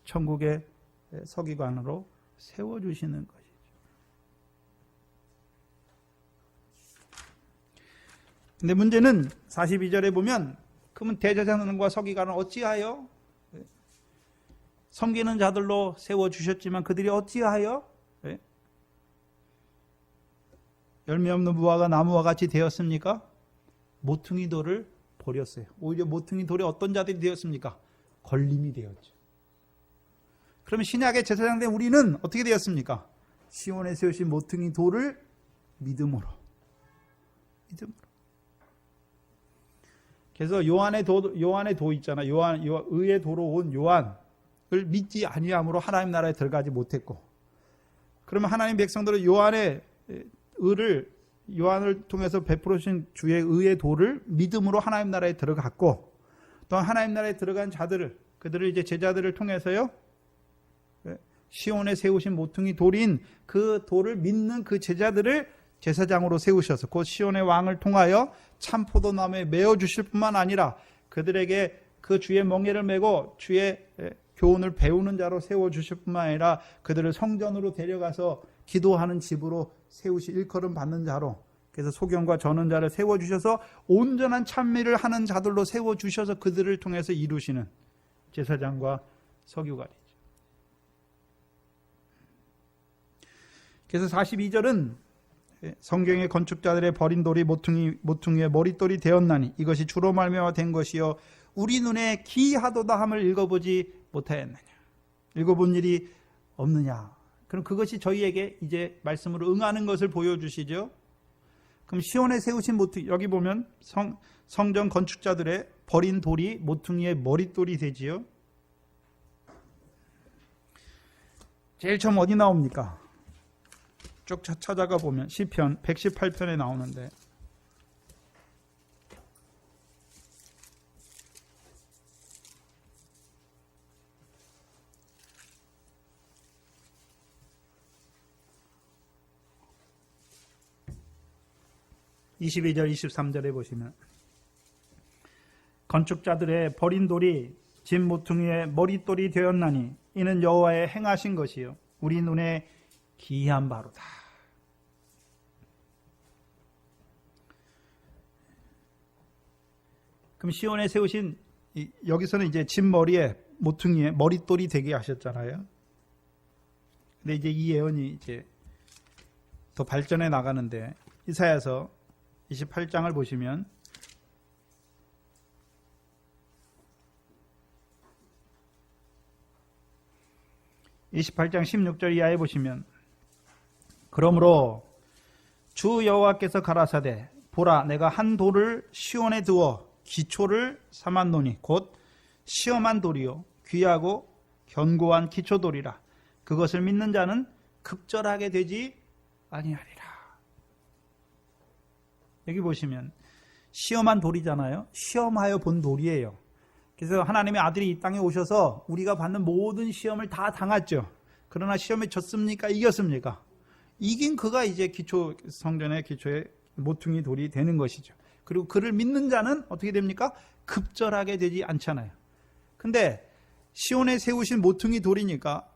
천국의 서기관으로 세워주시는 것이죠. 근데 문제는 42절에 보면 그러면 대제사장과 서기관은 어찌하여 섬기는 자들로 세워주셨지만 그들이 어찌하여 열매 없는 무화과 나무와 같이 되었습니까? 모퉁이 돌을 버렸어요. 오히려 모퉁이 돌에 어떤 자들이 되었습니까? 걸림이 되었죠. 그러면 신약의 제사장 된 우리는 어떻게 되었습니까? 시온에 세우신 모퉁이 돌을 믿음으로. 그래서 요한의 도 있잖아. 의의 도로 온 요한을 믿지 아니함으로 하나님 나라에 들어가지 못했고, 그러면 하나님 백성들은 요한의 의를 요한을 통해서 베풀어 주신 주의 의의 도를 믿음으로 하나님 나라에 들어갔고, 또 하나님 나라에 들어간 자들을 그들을 이제 제자들을 통해서요 시온에 세우신 모퉁이 돌인 그 돌을 믿는 그 제자들을 제사장으로 세우셔서 곧 시온의 왕을 통하여 참 포도나무에 메어 주실 뿐만 아니라 그들에게 그 주의 멍에를 메고 주의 교훈을 배우는 자로 세워 주실 뿐만 아니라 그들을 성전으로 데려가서 기도하는 집으로 세우시 일컬음 받는 자로, 그래서 소경과 전원 자를 세워 주셔서 온전한 찬미를 하는 자들로 세워 주셔서 그들을 통해서 이루시는 제사장과 서기관이죠. 그래서 42절은 성경의 건축자들의 버린 돌이 모퉁이의 머릿돌이 되었나니 이것이 주로 말미암아 된 것이요 우리 눈에 기이하도다 함을 읽어보지 못하였느냐. 읽어본 일이 없느냐. 그럼 그것이 저희에게 이제 말씀으로 응하는 것을 보여주시죠. 그럼 시온에 세우신 모퉁이, 여기 보면 성전 건축자들의 버린 돌이 모퉁이의 머릿돌이 되지요. 제일 처음 어디 나옵니까? 쭉 찾아가 보면 시편 118편에 나오는데, (22절) (23절에) 보시면 건축자들의 버린 돌이 진 모퉁이의 머릿돌이 되었나니 이는 여호와의 행하신 것이요 우리 눈에 기이한 바로다. 그럼 시온에 세우신, 여기서는 이제 진 머리에 모퉁이에 머릿돌이 되게 하셨잖아요. 근데 이제 이 예언이 이제 더 발전해 나가는데, 이사야서 28장을 보시면 (28장 16절) 이하에 보시면 그러므로 주 여호와께서 가라사대 보라 내가 한 돌을 시온에 두어 기초를 삼았노니 곧 시험한 돌이요 귀하고 견고한 기초돌이라. 그것을 믿는 자는 급절하게 되지 아니하리라. 여기 보시면 시험한 돌이잖아요. 시험하여 본 돌이에요. 그래서 하나님의 아들이 이 땅에 오셔서 우리가 받는 모든 시험을 다 당했죠. 그러나 시험에 졌습니까? 이겼습니까? 이긴 그가 이제 성전의 기초의 모퉁이 돌이 되는 것이죠. 그리고 그를 믿는 자는 어떻게 됩니까? 급절하게 되지 않잖아요. 근데 시온에 세우신 모퉁이 돌이니까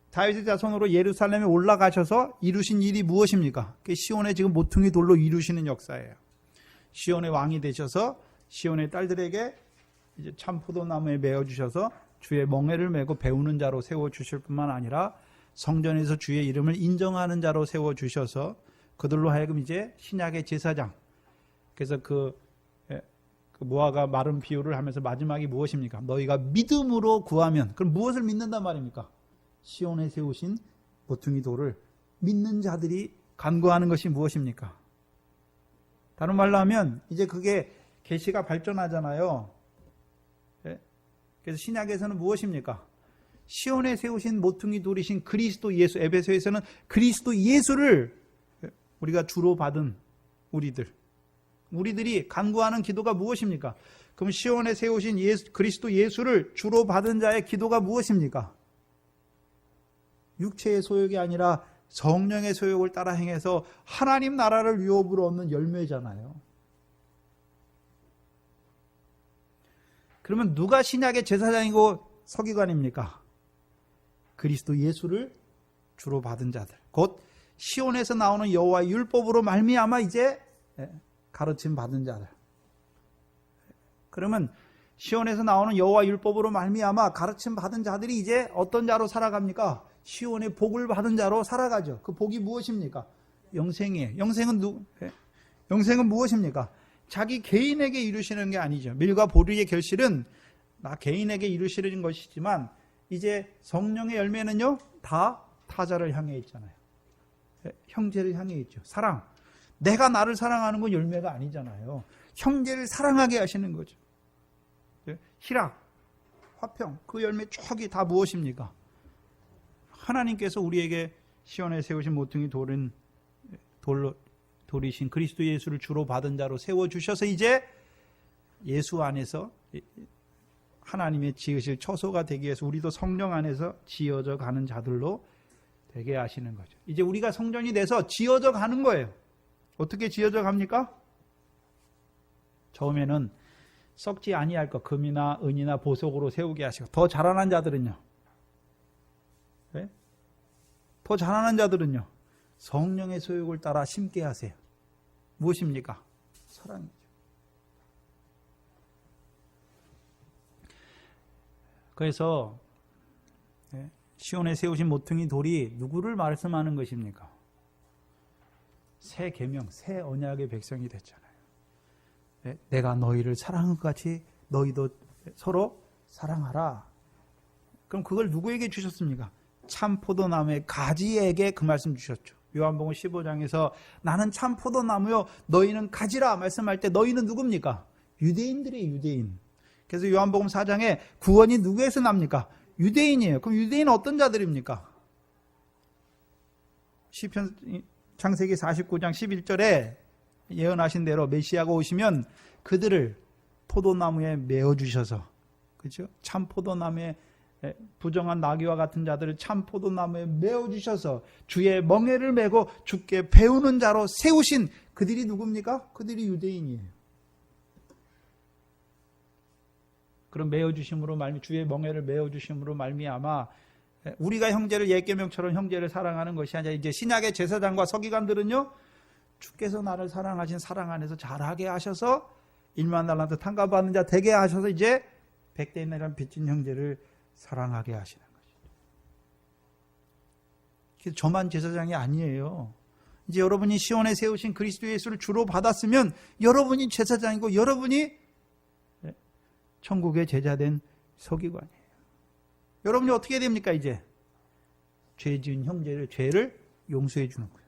다윗의 자손으로 예루살렘에 올라가셔서 이루신 일이 무엇입니까? 시온에 지금 모퉁이 돌로 이루시는 역사예요. 시온의 왕이 되셔서 시온의 딸들에게 이제 참 포도나무에 메어 주셔서 주의 멍에를 메고 배우는 자로 세워 주실 뿐만 아니라 성전에서 주의 이름을 인정하는 자로 세워 주셔서 그들로 하여금 이제 신약의 제사장. 그래서 그 무화과 마른 비유를 하면서 마지막이 무엇입니까? 너희가 믿음으로 구하면, 그럼 무엇을 믿는단 말입니까? 시온에 세우신 모퉁이 돌을 믿는 자들이 간구하는 것이 무엇입니까? 다른 말로 하면 이제 그게 계시가 발전하잖아요. 그래서 신약에서는 무엇입니까? 시온에 세우신 모퉁이 돌이신 그리스도 예수, 에베소에서는 그리스도 예수를 우리가 주로 받은 우리들이 간구하는 기도가 무엇입니까? 그럼 시온에 세우신 그리스도 예수를 주로 받은 자의 기도가 무엇입니까? 육체의 소욕이 아니라 성령의 소욕을 따라 행해서 하나님 나라를 유업으로 얻는 열매잖아요. 그러면 누가 신약의 제사장이고 서기관입니까? 그리스도 예수를 주로 받은 자들, 곧 시온에서 나오는 여호와의 율법으로 말미암아 이제 가르침 받은 자들. 그러면 시온에서 나오는 여호와 율법으로 말미암아 가르침 받은 자들이 이제 어떤 자로 살아갑니까? 시온의 복을 받은 자로 살아가죠. 그 복이 무엇입니까? 영생이에요. 영생은 무엇입니까? 자기 개인에게 이루시는 게 아니죠. 밀과 보리의 결실은 나 개인에게 이루시는 것이지만 이제 성령의 열매는요 다 타자를 향해 있잖아요. 형제를 향해 있죠. 사랑. 내가 나를 사랑하는 건 열매가 아니잖아요. 형제를 사랑하게 하시는 거죠. 희락, 화평, 그 열매 촉이 다 무엇입니까? 하나님께서 우리에게 시온에 세우신 모퉁이 돌이신 그리스도 예수를 주로 받은 자로 세워주셔서 이제 예수 안에서 하나님의 지으실 처소가 되기 위해서 우리도 성령 안에서 지어져 가는 자들로 되게 하시는 거죠. 이제 우리가 성전이 돼서 지어져 가는 거예요. 어떻게 지어져 갑니까? 처음에는 썩지 아니할 것, 금이나 은이나 보석으로 세우게 하시고, 더 자라난 자들은요, 네? 더 자라난 자들은요 성령의 소욕을 따라 심게 하세요. 무엇입니까? 사랑이죠. 그래서 시온에 세우신 모퉁이 돌이 누구를 말씀하는 것입니까? 새 계명, 새 언약의 백성이 됐잖아요. 내가 너희를 사랑한 것 같이 너희도 서로 사랑하라. 그럼 그걸 누구에게 주셨습니까? 참 포도나무의 가지에게 그 말씀 주셨죠. 요한복음 15장에서 나는 참 포도나무요 너희는 가지라 말씀할 때 너희는 누굽니까? 유대인들이에요. 유대인. 그래서 요한복음 4장에 구원이 누구에서 납니까? 유대인이에요. 그럼 유대인은 어떤 자들입니까? 시편 창세기 49장 11절에 예언하신 대로 메시아가 오시면 그들을 포도나무에 메어 주셔서, 그렇죠? 참 포도나무에 부정한 나귀와 같은 자들을 참 포도나무에 메어 주셔서 주의 멍에를 메고 주께 배우는 자로 세우신 그들이 누굽니까? 그들이 유대인이에요. 그럼 메어 주심으로 주의 멍에를 메어 주심으로 말미암아 우리가 형제를 옛 계명처럼 형제를 사랑하는 것이 아니라 이제 신약의 제사장과 서기관들은요 주께서 나를 사랑하신 사랑 안에서 잘하게 하셔서 1만 달란트 탕감받는 자 되게 하셔서 이제 100대나리란 빚진 형제를 사랑하게 하시는 거죠. 저만 제사장이 아니에요. 이제 여러분이 시온에 세우신 그리스도 예수를 주로 받았으면 여러분이 제사장이고 여러분이 천국의 제자된 서기관이에요. 여러분이 어떻게 됩니까? 이제 죄 지은 형제를 죄를 용서해 주는 거예요.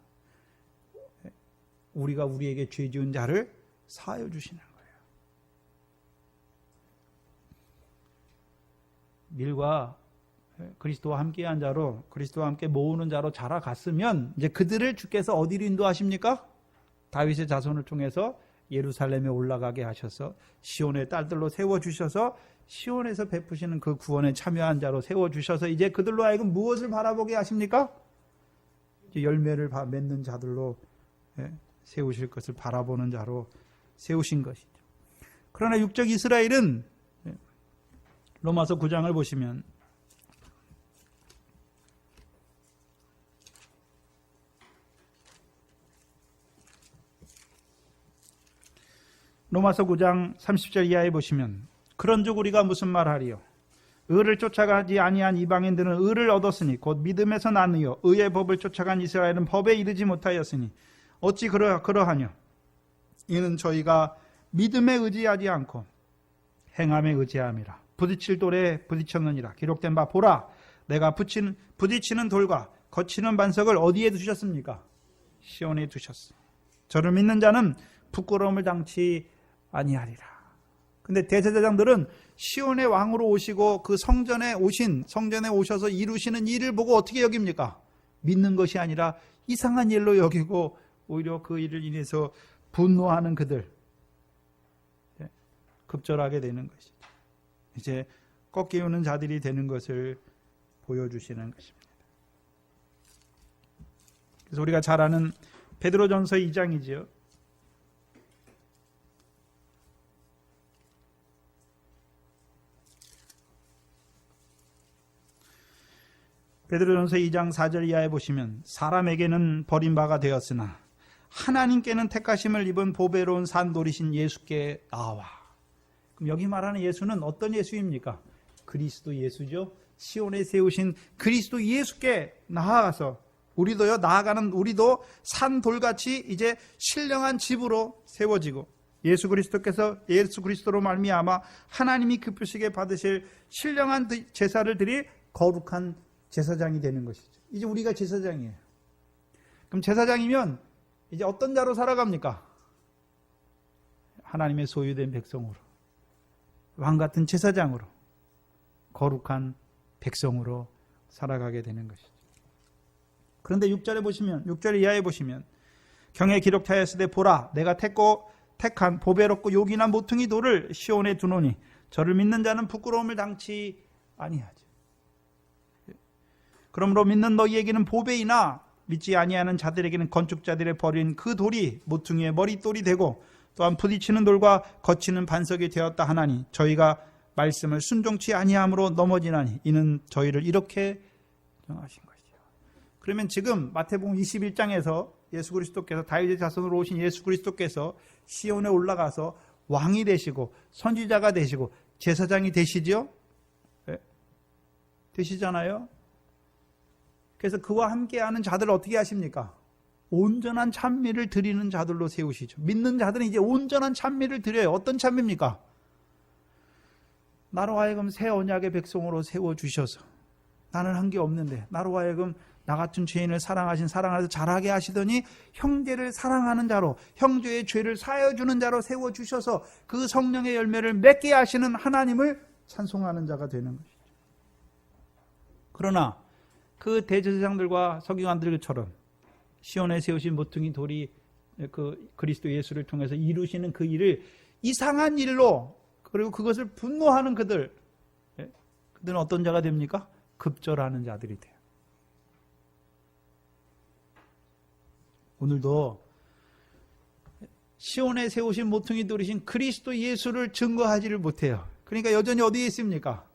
우리가 우리에게 죄 지은 자를 사하여 주시는 거예요. 밀과 그리스도와 함께한 자로, 그리스도와 함께 모으는 자로 자라갔으면 이제 그들을 주께서 어디로 인도하십니까? 다윗의 자손을 통해서 예루살렘에 올라가게 하셔서 시온의 딸들로 세워주셔서 시온에서 베푸시는 그 구원에 참여한 자로 세워주셔서 이제 그들로 하여금 무엇을 바라보게 하십니까? 이제 열매를 맺는 자들로 세우실 것을 바라보는 자로 세우신 것이죠. 그러나 육적 이스라엘은 로마서 9장을 보시면 로마서 9장 30절 이하에 보시면 그런즉 우리가 무슨 말하리요? 의를 쫓아가지 아니한 이방인들은 의를 얻었으니 곧 믿음에서 난 의요 의의 법을 쫓아간 이스라엘은 법에 이르지 못하였으니 어찌 그러하뇨? 이는 저희가 믿음에 의지하지 않고 행함에 의지함이라. 부딪힐 돌에 부딪혔느니라. 기록된 바 보라 내가 부딪히는 돌과 거치는 반석을 어디에 두셨습니까? 시온에 두셨어. 저를 믿는 자는 부끄러움을 당치 아니하리라. 근데 대제사장들은 시온의 왕으로 오시고 그 성전에 오셔서 이루시는 일을 보고 어떻게 여깁니까? 믿는 것이 아니라 이상한 일로 여기고 오히려 그 일을 인해서 분노하는 그들 급절하게 되는 것이죠. 이제 꺾이우는 자들이 되는 것을 보여주시는 것입니다. 그래서 우리가 잘 아는 베드로전서 2장이죠. 베드로전서 2장 4절 이하에 보시면 사람에게는 버림바가 되었으나 하나님께는 택하심을 입은 보배로운 산돌이신 예수께 나와. 그럼 여기 말하는 예수는 어떤 예수입니까? 그리스도 예수죠. 시온에 세우신 그리스도 예수께 나아가서 우리도 산돌같이 이제 신령한 집으로 세워지고 예수 그리스도로 말미암아 하나님이 기쁘시게 받으실 신령한 제사를 드릴 거룩한 제사장이 되는 것이죠. 이제 우리가 제사장이에요. 그럼 제사장이면 이제 어떤 자로 살아갑니까? 하나님의 소유된 백성으로, 왕같은 제사장으로, 거룩한 백성으로 살아가게 되는 것이죠. 그런데 6절 이하에 보시면 경에 기록하였으되 보라 내가 택한 보배롭고 요긴한 모퉁이 돌을 시온에 두노니 저를 믿는 자는 부끄러움을 당치 아니하지. 그러므로 믿는 너희에게는 보배이나 믿지 아니하는 자들에게는 건축자들의 버린 그 돌이 모퉁이의 머릿돌이 되고 또한 부딪히는 돌과 거치는 반석이 되었다 하나니 저희가 말씀을 순종치 아니함으로 넘어지나니 이는 저희를 이렇게 정하신 것이요. 그러면 지금 마태복음 21장에서 예수 그리스도께서 다윗의 자손으로 오신 예수 그리스도께서 시온에 올라가서 왕이 되시고 선지자가 되시고 제사장이 되시죠? 네. 되시잖아요. 그래서 그와 함께하는 자들을 어떻게 하십니까? 온전한 찬미를 드리는 자들로 세우시죠. 믿는 자들은 이제 온전한 찬미를 드려요. 어떤 찬미입니까? 나로 하여금 새 언약의 백성으로 세워주셔서 나는 한 게 없는데 나로 하여금 나 같은 죄인을 사랑해서 잘하게 하시더니 형제를 사랑하는 자로 형제의 죄를 사여주는 자로 세워주셔서 그 성령의 열매를 맺게 하시는 하나님을 찬송하는 자가 되는 것이죠. 그러나 그 대제사장들과 서기관들처럼 시온에 세우신 모퉁이 돌이 그 그리스도 예수를 통해서 이루시는 그 일을 이상한 일로 그리고 그것을 분노하는 그들은 어떤 자가 됩니까? 급절하는 자들이 돼요. 오늘도 시온에 세우신 모퉁이 돌이신 그리스도 예수를 증거하지를 못해요. 그러니까 여전히 어디에 있습니까?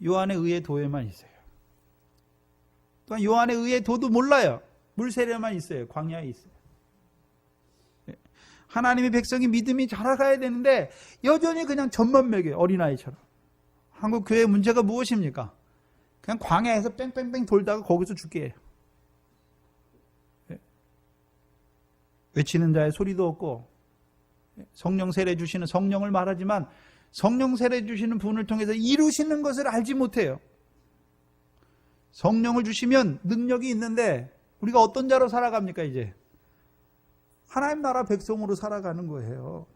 요한의 의의 도에만 있어요. 또한 요한의 의의 도도 몰라요. 물세례만 있어요. 광야에 있어요. 하나님의 백성이 믿음이 자라가야 되는데 여전히 그냥 젖만 먹여요. 어린아이처럼. 한국 교회의 문제가 무엇입니까? 그냥 광야에서 뺑뺑뺑 돌다가 거기서 죽게 해요. 외치는 자의 소리도 없고 성령 세례 주시는 성령을 말하지만 성령 세례 주시는 분을 통해서 이루시는 것을 알지 못해요. 성령을 주시면 능력이 있는데 우리가 어떤 자로 살아갑니까 이제? 하나님 나라 백성으로 살아가는 거예요.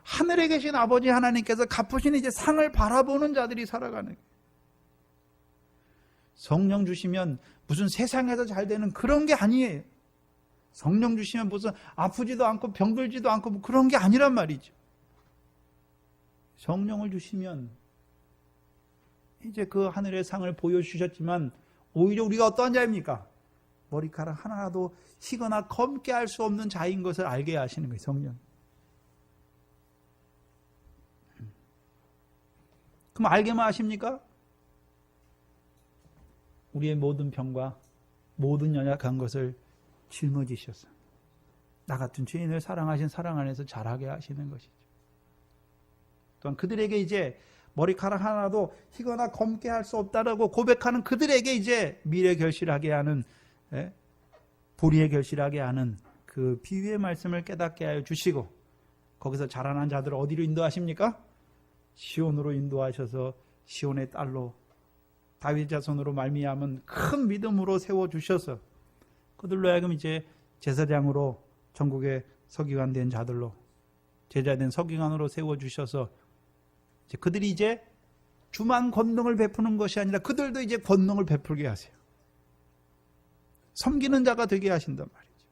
하늘에 계신 아버지 하나님께서 갚으신 이제 상을 바라보는 자들이 살아가는 거예요. 성령 주시면 무슨 세상에서 잘 되는 그런 게 아니에요. 성령 주시면 무슨 아프지도 않고 병들지도 않고 뭐 그런 게 아니란 말이죠. 성령을 주시면 이제 그 하늘의 상을 보여주셨지만 오히려 우리가 어떠한 자입니까? 머리카락 하나라도 희거나 검게 할 수 없는 자인 것을 알게 하시는 거예요. 성령. 그럼 알게만 하십니까? 우리의 모든 병과 모든 연약한 것을 짊어지셔서 나 같은 죄인을 사랑하신 사랑 안에서 자라게 하시는 것이죠. 또한 그들에게 이제 머리카락 하나도 희거나 검게 할 수 없다라고 고백하는 그들에게 이제 미래 결실하게 하는 불의의 결실하게 하는 그 비유의 말씀을 깨닫게 하여 주시고 거기서 자라난 자들을 어디로 인도하십니까? 시온으로 인도하셔서 시온의 딸로 다윗 자손으로 말미암은 큰 믿음으로 세워주셔서 그들로 하여금 이제 제사장으로 전국의 서기관 된 자들로 제자된 서기관으로 세워주셔서 이제 그들이 이제 주만 권능을 베푸는 것이 아니라 그들도 이제 권능을 베풀게 하세요. 섬기는 자가 되게 하신단 말이죠.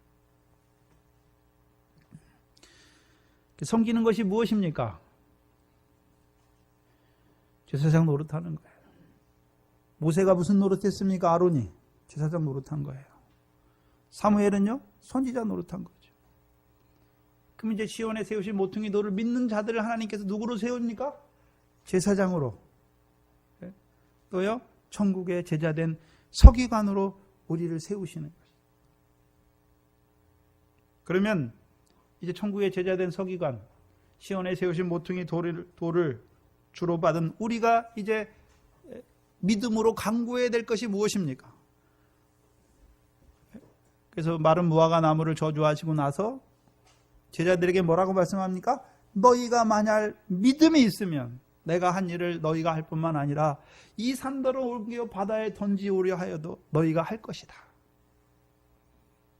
섬기는 것이 무엇입니까? 제사장 노릇하는 거예요. 모세가 무슨 노릇했습니까? 아론이 제사장 노릇한 거예요. 사무엘은요? 선지자 노릇한 거죠. 그럼 이제 시온에 세우신 모퉁이 돌을 믿는 자들을 하나님께서 누구로 세웁니까? 제사장으로. 또요? 천국의 제자된 서기관으로 우리를 세우시는 것입니다. 그러면 이제 천국의 제자된 서기관, 시온에 세우신 모퉁이 돌을 주로 받은 우리가 이제 믿음으로 강구해야 될 것이 무엇입니까? 그래서 마른 무화과 나무를 저주하시고 나서 제자들에게 뭐라고 말씀합니까? 너희가 만약 믿음이 있으면 내가 한 일을 너희가 할 뿐만 아니라 이 산더러 옮겨 바다에 던지오려 하여도 너희가 할 것이다.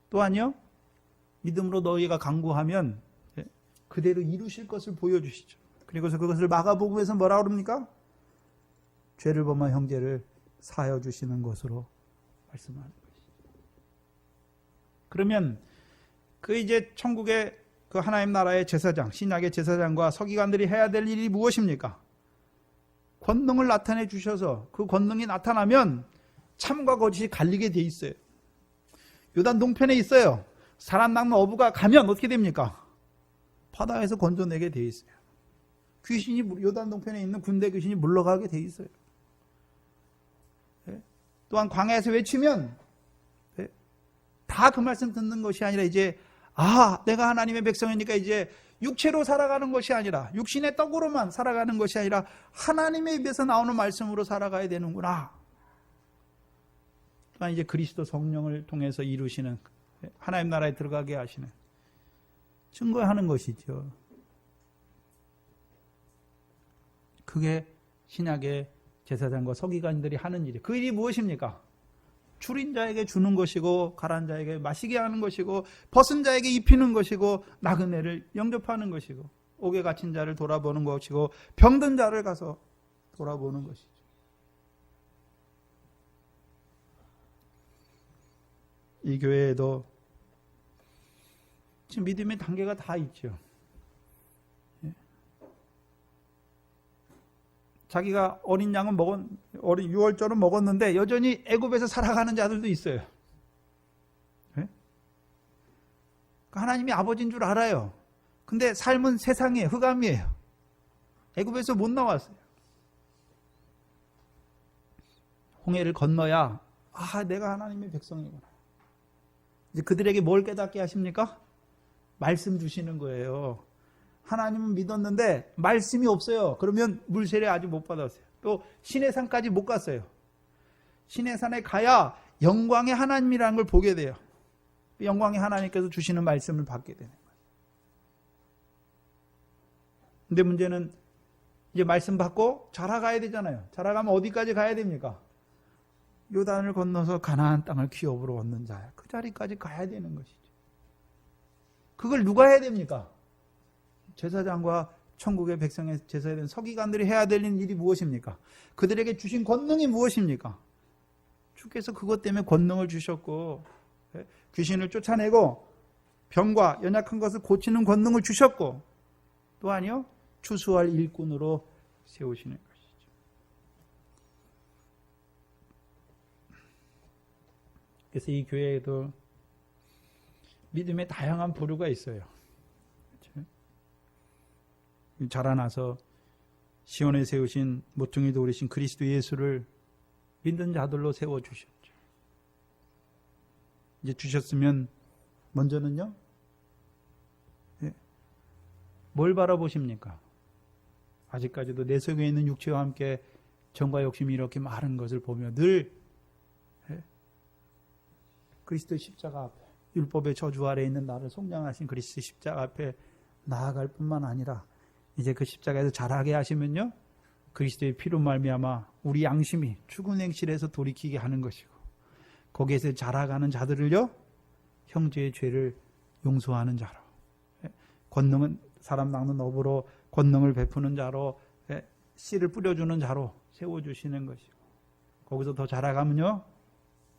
또한요, 믿음으로 너희가 강구하면 그대로 이루실 것을 보여주시죠. 그리고서 그것을 마가복음에서 뭐라고 그럽니까? 죄를 범한 형제를 사하여 주시는 것으로 말씀하는 것이죠. 그러면 그 이제 천국의 그 하나님 나라의 제사장, 신약의 제사장과 서기관들이 해야 될 일이 무엇입니까? 권능을 나타내 주셔서 그 권능이 나타나면 참과 거짓이 갈리게 돼 있어요. 요단 동편에 있어요. 사람 낚는 어부가 가면 어떻게 됩니까? 바다에서 건져내게 돼 있어요. 귀신이 요단 동편에 있는 군대 귀신이 물러가게 돼 있어요. 또한 광야에서 외치면 다 그 말씀 듣는 것이 아니라 이제 내가 하나님의 백성이니까 이제 육체로 살아가는 것이 아니라 육신의 떡으로만 살아가는 것이 아니라 하나님의 입에서 나오는 말씀으로 살아가야 되는구나. 또한 이제 그리스도 성령을 통해서 이루시는 하나님 나라에 들어가게 하시는 증거하는 것이죠. 그게 신약의 제사장과 서기관들이 하는 일이에요. 그 일이 무엇입니까? 줄인 자에게 주는 것이고 가라앉은 자에게 마시게 하는 것이고 벗은 자에게 입히는 것이고 나그네를 영접하는 것이고 옥에 갇힌 자를 돌아보는 것이고 병든 자를 가서 돌아보는 것이죠. 이 교회에도 지금 믿음의 단계가 다 있죠. 자기가 어린 양은 어린 유월절은 먹었는데 여전히 애굽에서 살아가는 자들도 있어요. 네? 하나님이 아버지인 줄 알아요. 근데 삶은 세상이에요. 흑암이에요. 애굽에서 못 나왔어요. 홍해를 건너야 내가 하나님의 백성이구나. 이제 그들에게 뭘 깨닫게 하십니까? 말씀 주시는 거예요. 하나님은 믿었는데 말씀이 없어요. 그러면 물세례 아직 못 받았어요. 또 신의 산까지 못 갔어요. 신의 산에 가야 영광의 하나님이라는 걸 보게 돼요. 영광의 하나님께서 주시는 말씀을 받게 되는 거예요. 근데 문제는 이제 말씀 받고 자라가야 되잖아요. 자라가면 어디까지 가야 됩니까? 요단을 건너서 가나안 땅을 기업으로 얻는 자야. 그 자리까지 가야 되는 것이죠. 그걸 누가 해야 됩니까? 제사장과 천국의 백성의 제사에 대한 서기관들이 해야 될 일이 무엇입니까? 그들에게 주신 권능이 무엇입니까? 주께서 그것 때문에 권능을 주셨고 귀신을 쫓아내고 병과 연약한 것을 고치는 권능을 주셨고 또한요 추수할 일꾼으로 세우시는 것이죠. 그래서 이 교회에도 믿음의 다양한 부류가 있어요. 자라나서 시온에 세우신 모퉁이 돌이신 그리스도 예수를 믿는 자들로 세워주셨죠. 이제 주셨으면 먼저는요 뭘 바라보십니까? 아직까지도 내 속에 있는 육체와 함께 정과 욕심이 이렇게 많은 것을 보며 늘 그리스도의 십자가 앞에 율법의 저주 아래 있는 나를 속량하신 그리스도의 십자가 앞에 나아갈 뿐만 아니라 이제 그 십자가에서 자라게 하시면요 그리스도의 피로 말미암아 우리 양심이 죽은 행실에서 돌이키게 하는 것이고 거기에서 자라가는 자들을요 형제의 죄를 용서하는 자로 권능은 사람 낚는 업으로 권능을 베푸는 자로 씨를 뿌려주는 자로 세워주시는 것이고 거기서 더 자라가면요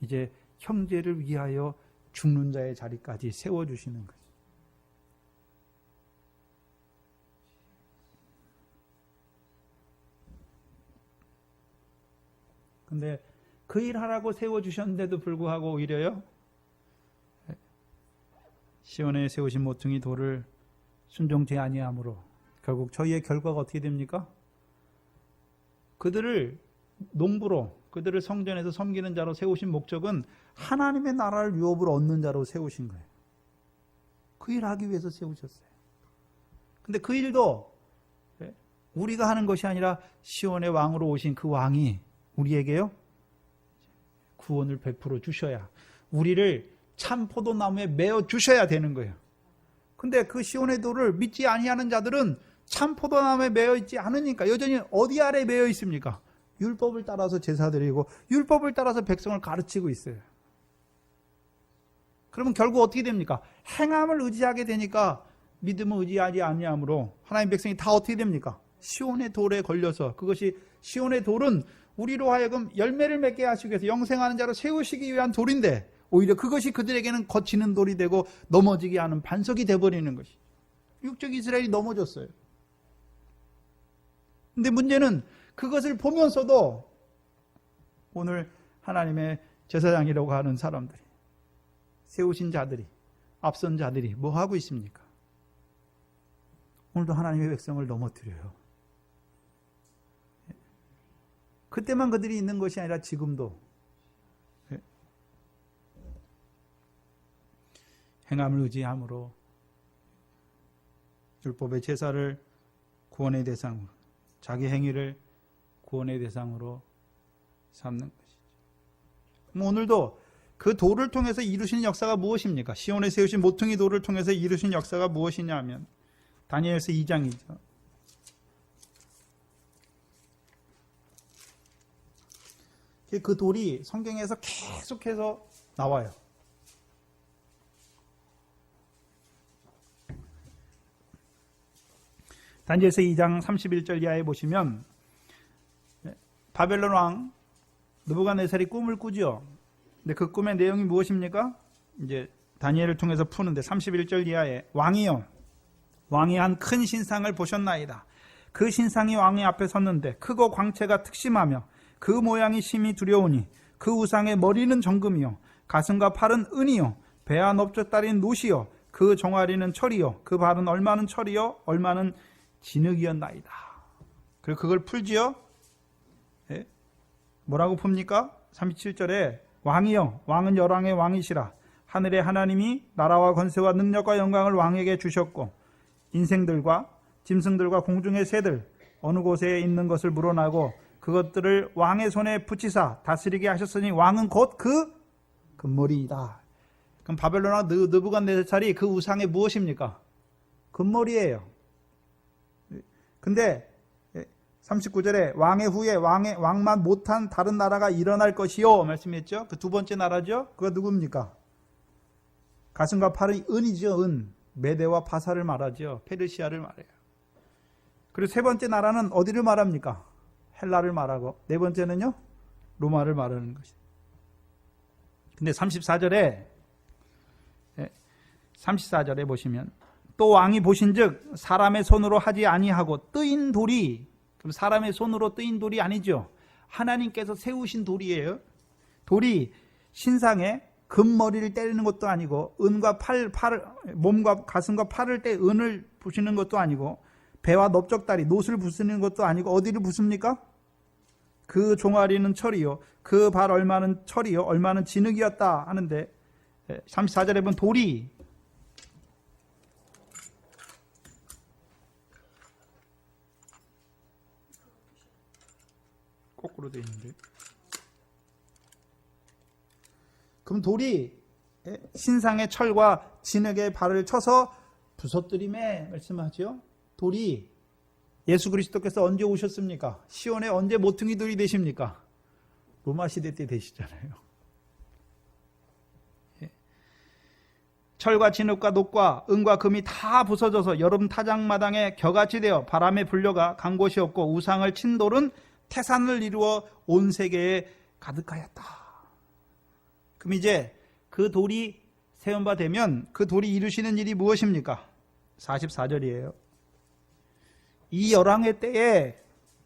이제 형제를 위하여 죽는 자의 자리까지 세워주시는 것이죠. 근데 그 일 하라고 세워주셨는데도 불구하고 오히려요 시온에 세우신 모퉁이 돌을 순종치 아니함으로 결국 저희의 결과가 어떻게 됩니까? 그들을 농부로 그들을 성전에서 섬기는 자로 세우신 목적은 하나님의 나라를 유업을 얻는 자로 세우신 거예요. 그 일 하기 위해서 세우셨어요. 근데 그 일도 우리가 하는 것이 아니라 시온의 왕으로 오신 그 왕이 우리에게요 구원을 베풀어 주셔야, 우리를 참 포도나무에 메어 주셔야 되는 거예요. 근데 그 시온의 도를 믿지 아니하는 자들은 참 포도나무에 메어 있지 않으니까 여전히 어디 아래 메어 있습니까? 율법을 따라서 제사드리고 율법을 따라서 백성을 가르치고 있어요. 그러면 결국 어떻게 됩니까? 행함을 의지하게 되니까 믿음을 의지하지 아니하므로 하나님 백성이 다 어떻게 됩니까? 시온의 돌에 걸려서, 그것이 시온의 돌은 우리로 하여금 열매를 맺게 하시기 위해서 영생하는 자로 세우시기 위한 돌인데 오히려 그것이 그들에게는 거치는 돌이 되고 넘어지게 하는 반석이 되어버리는 것이. 육적 이스라엘이 넘어졌어요. 근데 문제는 그것을 보면서도 오늘 하나님의 제사장이라고 하는 사람들이, 세우신 자들이, 앞선 자들이 뭐 하고 있습니까? 오늘도 하나님의 백성을 넘어뜨려요. 그때만 그들이 있는 것이 아니라 지금도 행함을 의지함으로 율법의 제사를 구원의 대상으로, 자기 행위를 구원의 대상으로 삼는 것이죠. 오늘도 그 돌을 통해서 이루시는 역사가 무엇입니까? 시온에 세우신 모퉁이 돌을 통해서 이루신 역사가 무엇이냐 하면 다니엘서 2장이죠. 그 돌이 성경에서 계속해서 나와요. 다니엘서 2장 31절 이하에 보시면 바벨론 왕 느부갓네살이 꿈을 꾸죠. 근데 그 꿈의 내용이 무엇입니까? 이제 다니엘을 통해서 푸는데 31절 이하에 왕이요, 왕이 한 큰 신상을 보셨나이다. 그 신상이 왕의 앞에 섰는데 크고 광채가 특심하며 그 모양이 심히 두려우니 그 우상의 머리는 정금이요 가슴과 팔은 은이요 배와 넓적다리는 노시요 그 종아리는 철이요 그 발은 얼마는 철이요 얼마는 진흙이었나이다. 그리고 그걸 풀지요. 예? 뭐라고 풉니까? 37절에 왕이여, 왕은 열왕의 왕이시라. 하늘의 하나님이 나라와 권세와 능력과 영광을 왕에게 주셨고 인생들과 짐승들과 공중의 새들 어느 곳에 있는 것을 물어나고 그것들을 왕의 손에 붙이사 다스리게 하셨으니 왕은 곧 그 금머리이다. 그럼 바벨론 왕 느부갓네살이 그 우상이 무엇입니까? 금머리예요. 근데 39절에 왕의 후에 왕만 못한 다른 나라가 일어날 것이요 말씀했죠. 그 두 번째 나라죠. 그거 누굽니까? 가슴과 팔은 은이죠. 은. 메대와 바사를 말하죠. 페르시아를 말해요. 그리고 세 번째 나라는 어디를 말합니까? 헬라를 말하고 네 번째는요 로마를 말하는 것이죠. 근데 34절에 보시면 또 왕이 보신즉 사람의 손으로 하지 아니하고 뜨인 돌이, 그럼 사람의 손으로 뜨인 돌이 아니죠. 하나님께서 세우신 돌이에요. 돌이 신상에 금머리를 때리는 것도 아니고 은과 몸과 가슴과 팔을 때 은을 부시는 것도 아니고 배와 넓적다리 노를 부수는 것도 아니고 어디를 부숩니까? 그 종아리는 철이요 그 발 얼마는 철이요 얼마는 진흙이었다 하는데 34절에 보면 돌이 거꾸로 되어 있는데, 그럼 돌이 신상의 철과 진흙의 발을 쳐서 부서뜨림에 말씀하죠. 돌이 예수 그리스도께서 언제 오셨습니까? 시온에 언제 모퉁이 돌이 되십니까? 로마 시대 때 되시잖아요. 철과 진흙과 녹과 은과 금이 다 부서져서 여름 타작마당에 겨같이 되어 바람에 불려가 간 곳이 없고 우상을 친 돌은 태산을 이루어 온 세계에 가득하였다. 그럼 이제 그 돌이 세운 바 되면 그 돌이 이루시는 일이 무엇입니까? 44절이에요. 이 열왕의 때에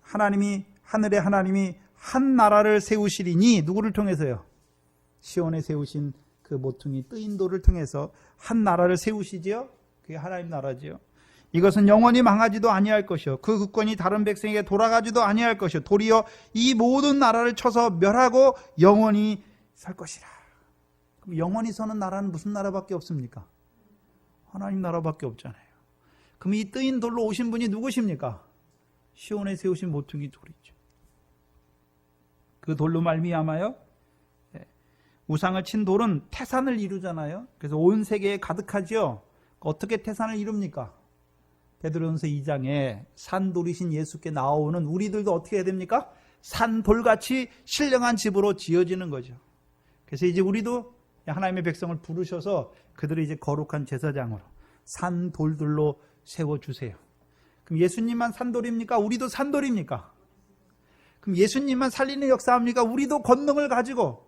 하늘의 하나님이 한 나라를 세우시리니, 누구를 통해서요? 시온에 세우신 그 모퉁이 뜨인 돌을 통해서 한 나라를 세우시지요? 그게 하나님 나라지요. 이것은 영원히 망하지도 아니할 것이요 그 국권이 다른 백성에게 돌아가지도 아니할 것이요 도리어 이 모든 나라를 쳐서 멸하고 영원히 살 것이라. 그럼 영원히 서는 나라는 무슨 나라밖에 없습니까? 하나님 나라밖에 없잖아요. 그럼 이 뜨인 돌로 오신 분이 누구십니까? 시온에 세우신 모퉁이 돌이죠. 그 돌로 말미암아요 우상을 친 돌은 태산을 이루잖아요. 그래서 온 세계에 가득하죠. 어떻게 태산을 이룹니까? 베드로전서 2장에 산돌이신 예수께 나오는 우리들도 어떻게 해야 됩니까? 산돌같이 신령한 집으로 지어지는 거죠. 그래서 이제 우리도 하나님의 백성을 부르셔서 그들을 이제 거룩한 제사장으로 산돌들로 세워주세요. 그럼 예수님만 산돌입니까? 우리도 산돌입니까? 그럼 예수님만 살리는 역사합니까? 우리도 권능을 가지고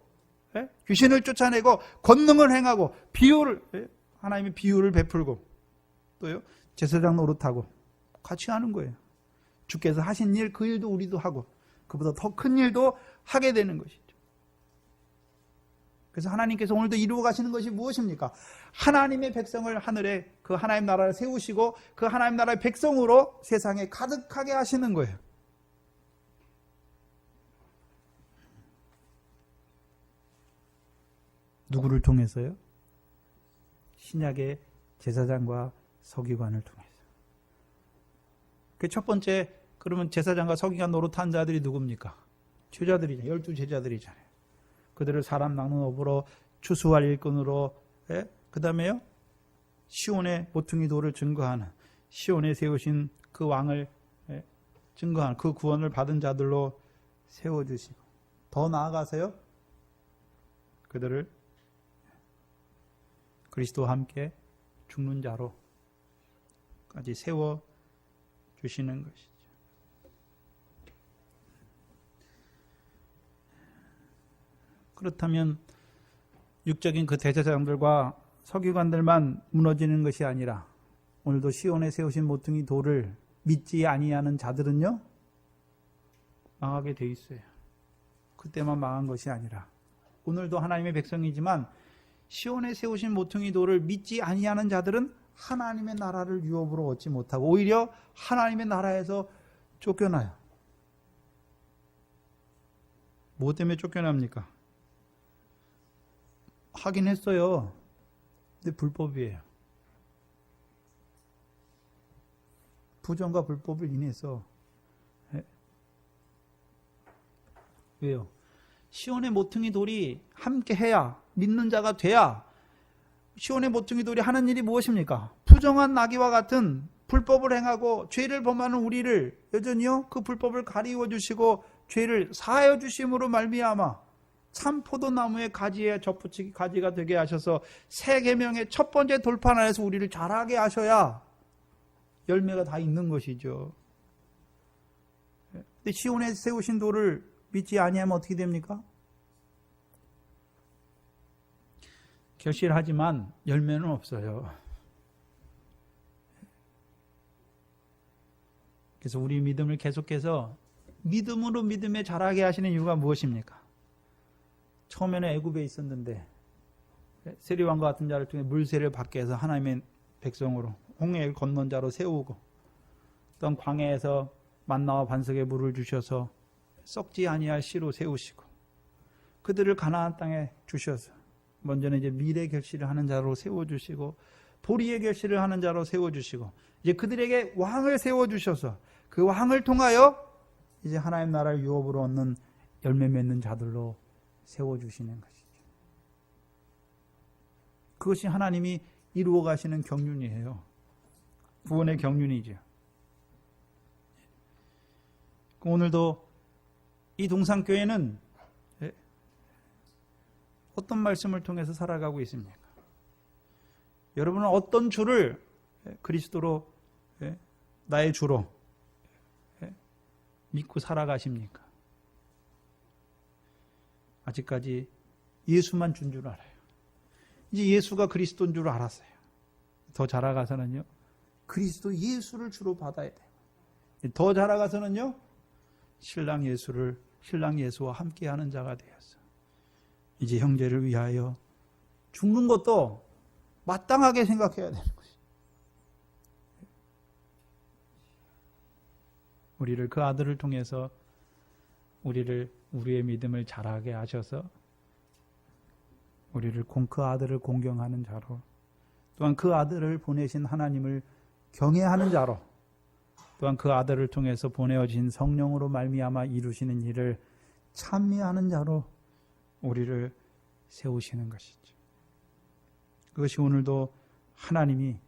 귀신을 쫓아내고 권능을 행하고 하나님의 비유를 베풀고 또요 제사장 노릇하고 같이 하는 거예요. 주께서 하신 일 그 일도 우리도 하고 그보다 더 큰 일도 하게 되는 것이죠. 그래서 하나님께서 오늘도 이루어 가시는 것이 무엇입니까? 하나님의 백성을 하늘에 그 하나님 나라를 세우시고 그 하나님 나라의 백성으로 세상에 가득하게 하시는 거예요. 누구를 통해서요? 신약의 제사장과 서기관을 통해서. 그 첫 번째, 그러면 제사장과 서기관 노릇한 자들이 누굽니까? 제자들이잖아요. 12 제자들이잖아요. 그들을 사람 낚는 업으로 추수할 일꾼으로, 그 다음에요, 시온의 모퉁이 돌을 증거하는, 시온에 세우신 그 왕을 증거하는 그 구원을 받은 자들로 세워주시고, 더 나아가서요, 그들을 그리스도와 함께 죽는 자로까지 세워주시는 것이죠. 그렇다면 육적인 그 대제사장들과 서기관들만 무너지는 것이 아니라 오늘도 시온에 세우신 모퉁이 돌을 믿지 아니하는 자들은요 망하게 돼 있어요. 그때만 망한 것이 아니라 오늘도 하나님의 백성이지만 시온에 세우신 모퉁이 돌을 믿지 아니하는 자들은 하나님의 나라를 유업으로 얻지 못하고 오히려 하나님의 나라에서 쫓겨나요. 뭐 때문에 쫓겨납니까? 하긴 했어요. 근데 불법이에요. 부정과 불법을 인해서. 왜요? 시온의 모퉁이 돌이 함께 해야, 믿는 자가 돼야, 시온의 모퉁이 돌이 하는 일이 무엇입니까? 부정한 나귀와 같은 불법을 행하고 죄를 범하는 우리를 여전히요 그 불법을 가리워 주시고 죄를 사하여 주심으로 말미암아 참 포도나무의 가지에 접붙이기 가지가 되게 하셔서 새 계명의 첫 번째 돌판 안에서 우리를 자라게 하셔야 열매가 다 있는 것이죠. 근데 시온에 세우신 돌을 믿지 아니하면 어떻게 됩니까? 결실하지만 열매는 없어요. 그래서 우리 믿음을 계속해서 믿음으로 믿음에 자라게 하시는 이유가 무엇입니까? 처음에는 애굽에 있었는데 세리왕과 같은 자를 통해 물세를 받게 해서 하나님의 백성으로 홍해를 건넌 자로 세우고 또 광야에서 만나와 반석의 물을 주셔서 썩지 아니할 씨로 세우시고 그들을 가나안 땅에 주셔서 먼저는 이제 미래 결실을 하는 자로 세워주시고 보리의 결실을 하는 자로 세워주시고 이제 그들에게 왕을 세워주셔서 그 왕을 통하여 이제 하나님 나라를 유업으로 얻는 열매 맺는 자들로 세워주시는 것이죠. 그것이 하나님이 이루어 가시는 경륜이에요. 구원의 경륜이죠. 오늘도 이 동산교회는 어떤 말씀을 통해서 살아가고 있습니까? 여러분은 어떤 주를 그리스도로 나의 주로 믿고 살아가십니까? 아직까지 예수만 준 줄 알아요. 이제 예수가 그리스도인 줄 알았어요. 더 자라가서는요, 그리스도 예수를 주로 받아야 돼요. 더 자라가서는요, 신랑 예수와 함께하는 자가 되었어. 이제 형제를 위하여 죽는 것도 마땅하게 생각해야 되는 것이. 우리를 그 아들을 통해서 우리의 믿음을 자라게 하셔서 우리를 그 아들을 공경하는 자로, 또한 그 아들을 보내신 하나님을 경외하는 자로, 또한 그 아들을 통해서 보내어진 성령으로 말미암아 이루시는 일을 찬미하는 자로 우리를 세우시는 것이죠. 그것이 오늘도 하나님이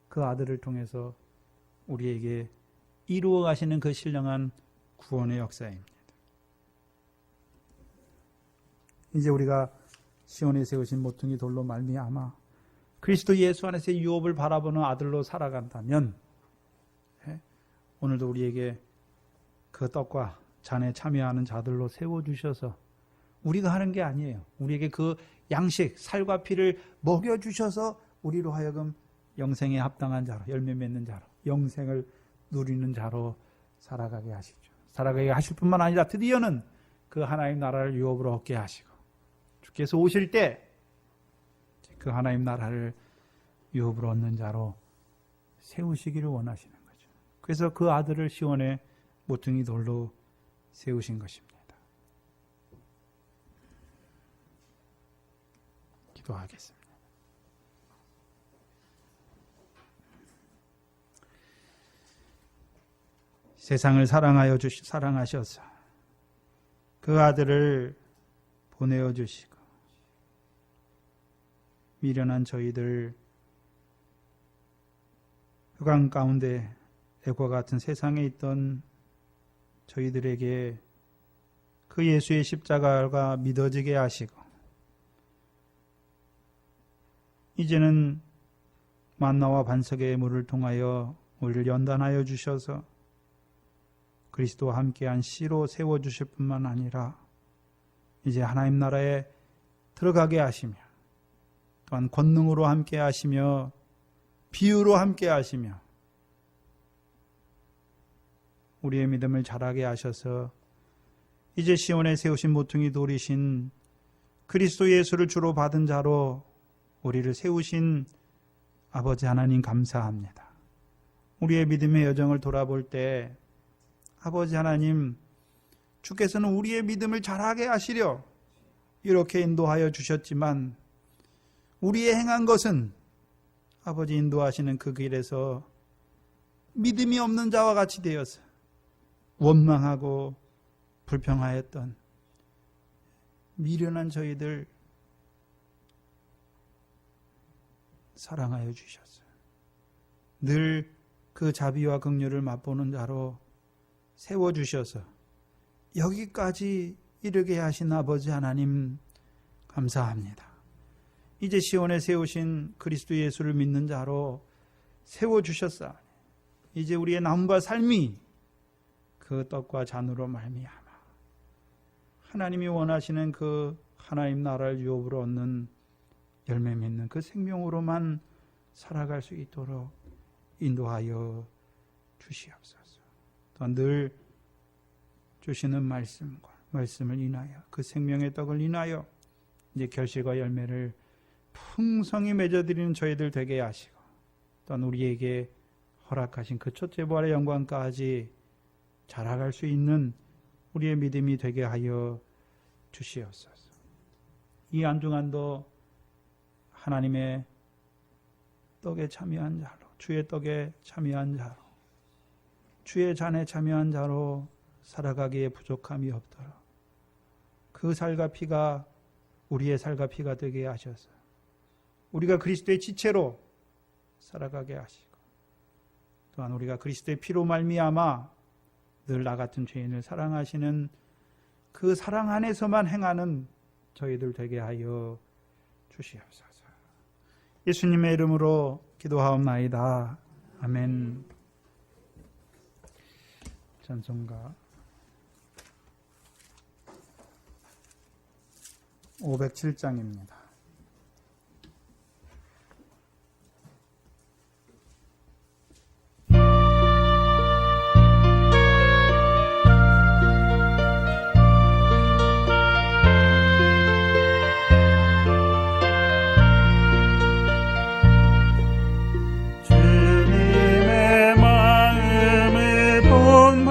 그 아들을 통해서 우리에게 이루어 가시는 그 신령한 구원의 역사입니다. 이제 우리가 시온에 세우신 모퉁이 돌로 말미암아 그리스도 예수 안에서의 유업을 바라보는 아들로 살아간다면 오늘도 우리에게 그 떡과 잔에 참여하는 자들로 세워주셔서, 우리가 하는 게 아니에요. 우리에게 그 양식, 살과 피를 먹여주셔서 우리로 하여금 영생에 합당한 자로, 열매 맺는 자로, 영생을 누리는 자로 살아가게 하시죠. 살아가게 하실 뿐만 아니라 드디어는 그 하나님 나라를 유업으로 얻게 하시고, 주께서 오실 때 그 하나님 나라를 유업으로 얻는 자로 세우시기를 원하시는 거죠. 그래서 그 아들을 시온의 모퉁이 돌로 세우신 것입니다. 기도하겠습니다. 세상을 사랑하셔서 그 아들을 보내어 주시고, 미련한 저희들, 흑암 가운데 애과 같은 세상에 있던 저희들에게 그 예수의 십자가가 믿어지게 하시고, 이제는 만나와 반석의 물을 통하여 우리를 연단하여 주셔서 그리스도와 함께한 씨로 세워주실 뿐만 아니라 이제 하나님 나라에 들어가게 하시며, 또한 권능으로 함께 하시며 비유로 함께 하시며 우리의 믿음을 자라게 하셔서 이제 시온에 세우신 모퉁이 돌이신 그리스도 예수를 주로 받은 자로 우리를 세우신 아버지 하나님 감사합니다. 우리의 믿음의 여정을 돌아볼 때 아버지 하나님, 주께서는 우리의 믿음을 자라게 하시려 이렇게 인도하여 주셨지만, 우리의 행한 것은 아버지 인도하시는 그 길에서 믿음이 없는 자와 같이 되어서 원망하고 불평하였던 미련한 저희들 사랑하여 주셨어요. 늘 그 자비와 긍휼을 맛보는 자로 세워주셔서 여기까지 이르게 하신 아버지 하나님 감사합니다. 이제 시온에 세우신 그리스도 예수를 믿는 자로 세워주셨사. 이제 우리의 남과 삶이 그 떡과 잔으로 말미암아 하나님이 원하시는 그 하나님 나라를 유업으로 얻는 열매 맺는 그 생명으로만 살아갈 수 있도록 인도하여 주시옵소서. 또한 늘 주시는 말씀을 인하여 그 생명의 떡을 인하여 이제 결실과 열매를 풍성히 맺어드리는 저희들 되게 하시고, 또한 우리에게 허락하신 그 첫째 부활의 영광까지 자라갈 수 있는 우리의 믿음이 되게 하여 주시옵소서. 이 안중한도 하나님의 떡에 참여한 자로, 주의 떡에 참여한 자로, 주의 잔에 참여한 자로 살아가기에 부족함이 없도록 그 살과 피가 우리의 살과 피가 되게 하셔서 우리가 그리스도의 지체로 살아가게 하시고, 또한 우리가 그리스도의 피로 말미암아 늘 나 같은 죄인을 사랑하시는 그 사랑 안에서만 행하는 저희들 되게 하여 주시옵소서. 예수님의 이름으로 기도하옵나이다. 아멘. 찬송가 507장입니다. 주님의 마음을 본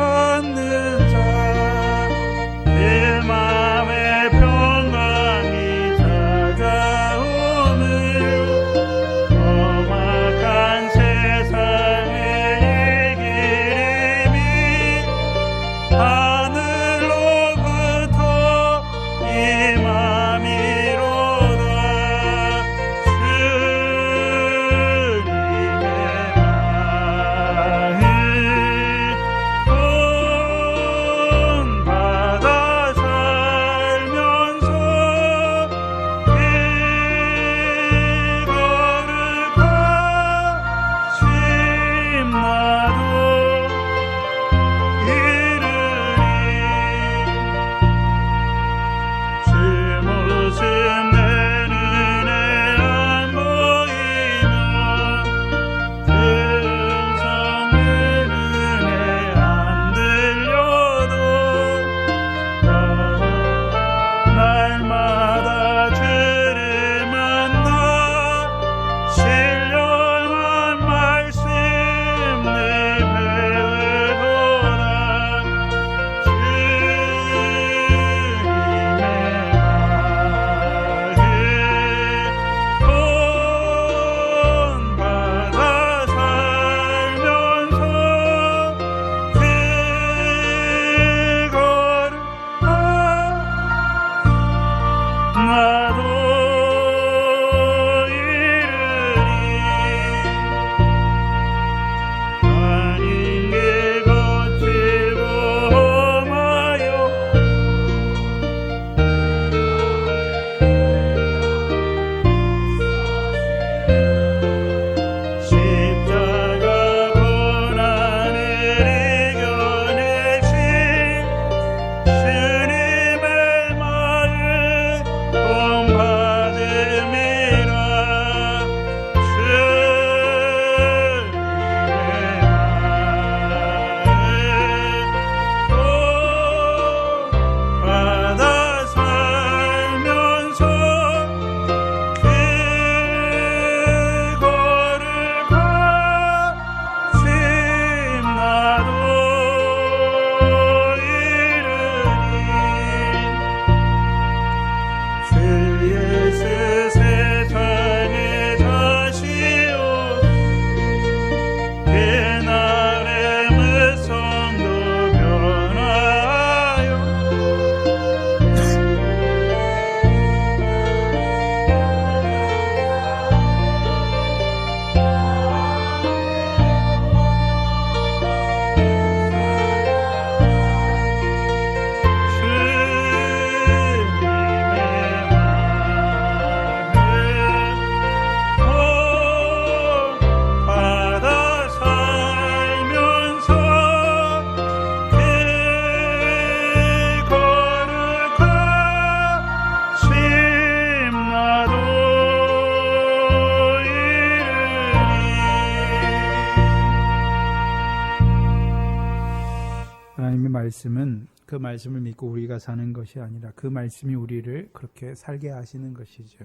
말씀은 그 말씀을 믿고 우리가 사는 것이 아니라 그 말씀이 우리를 그렇게 살게 하시는 것이죠.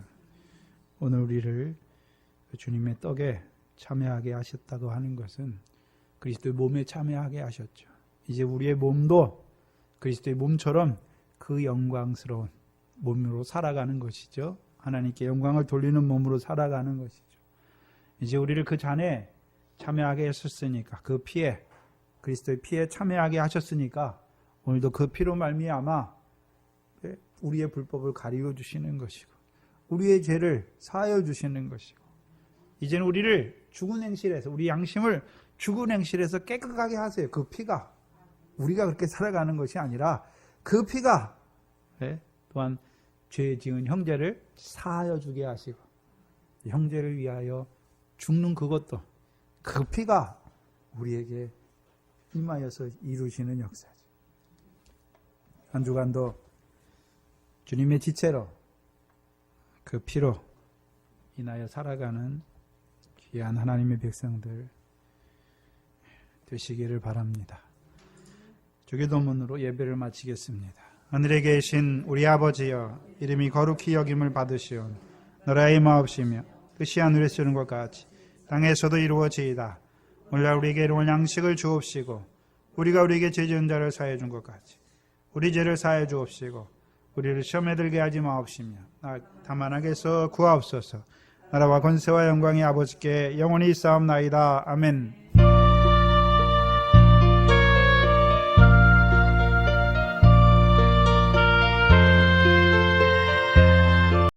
오늘 우리를 주님의 떡에 참여하게 하셨다고 하는 것은 그리스도의 몸에 참여하게 하셨죠. 이제 우리의 몸도 그리스도의 몸처럼 그 영광스러운 몸으로 살아가는 것이죠. 하나님께 영광을 돌리는 몸으로 살아가는 것이죠. 이제 우리를 그 잔에 참여하게 하셨으니까, 그 피에, 그리스도의 피에 참여하게 하셨으니까 오늘도 그 피로 말미암아 우리의 불법을 가리워 주시는 것이고 우리의 죄를 사하여 주시는 것이고 이제는 우리를 죽은 행실에서, 우리 양심을 죽은 행실에서 깨끗하게 하세요. 그 피가, 우리가 그렇게 살아가는 것이 아니라 그 피가 또한 죄 지은 형제를 사하여 주게 하시고 형제를 위하여 죽는 그것도 그 피가 우리에게 임하여서 이루시는 역사죠. 한 주간도 주님의 지체로 그 피로 인하여 살아가는 귀한 하나님의 백성들 되시기를 바랍니다. 주기도문으로 예배를 마치겠습니다. 하늘에 계신 우리 아버지여, 이름이 거룩히 여김을 받으시오. 나라의 마옵시며 뜻이 하늘에서 이룬 것 같이 땅에서도 이루어지이다. 오늘날 우리에게 이룬 양식을 주옵시고 우리가 우리에게 죄 지은 자를 사하여 준 것 같이 우리 죄를 사하여 주옵시고 우리를 시험에 들게 하지 마옵시며 다만 악에서 구하옵소서. 나라와 권세와 영광이 아버지께 영원히 있사옵나이다. 아멘.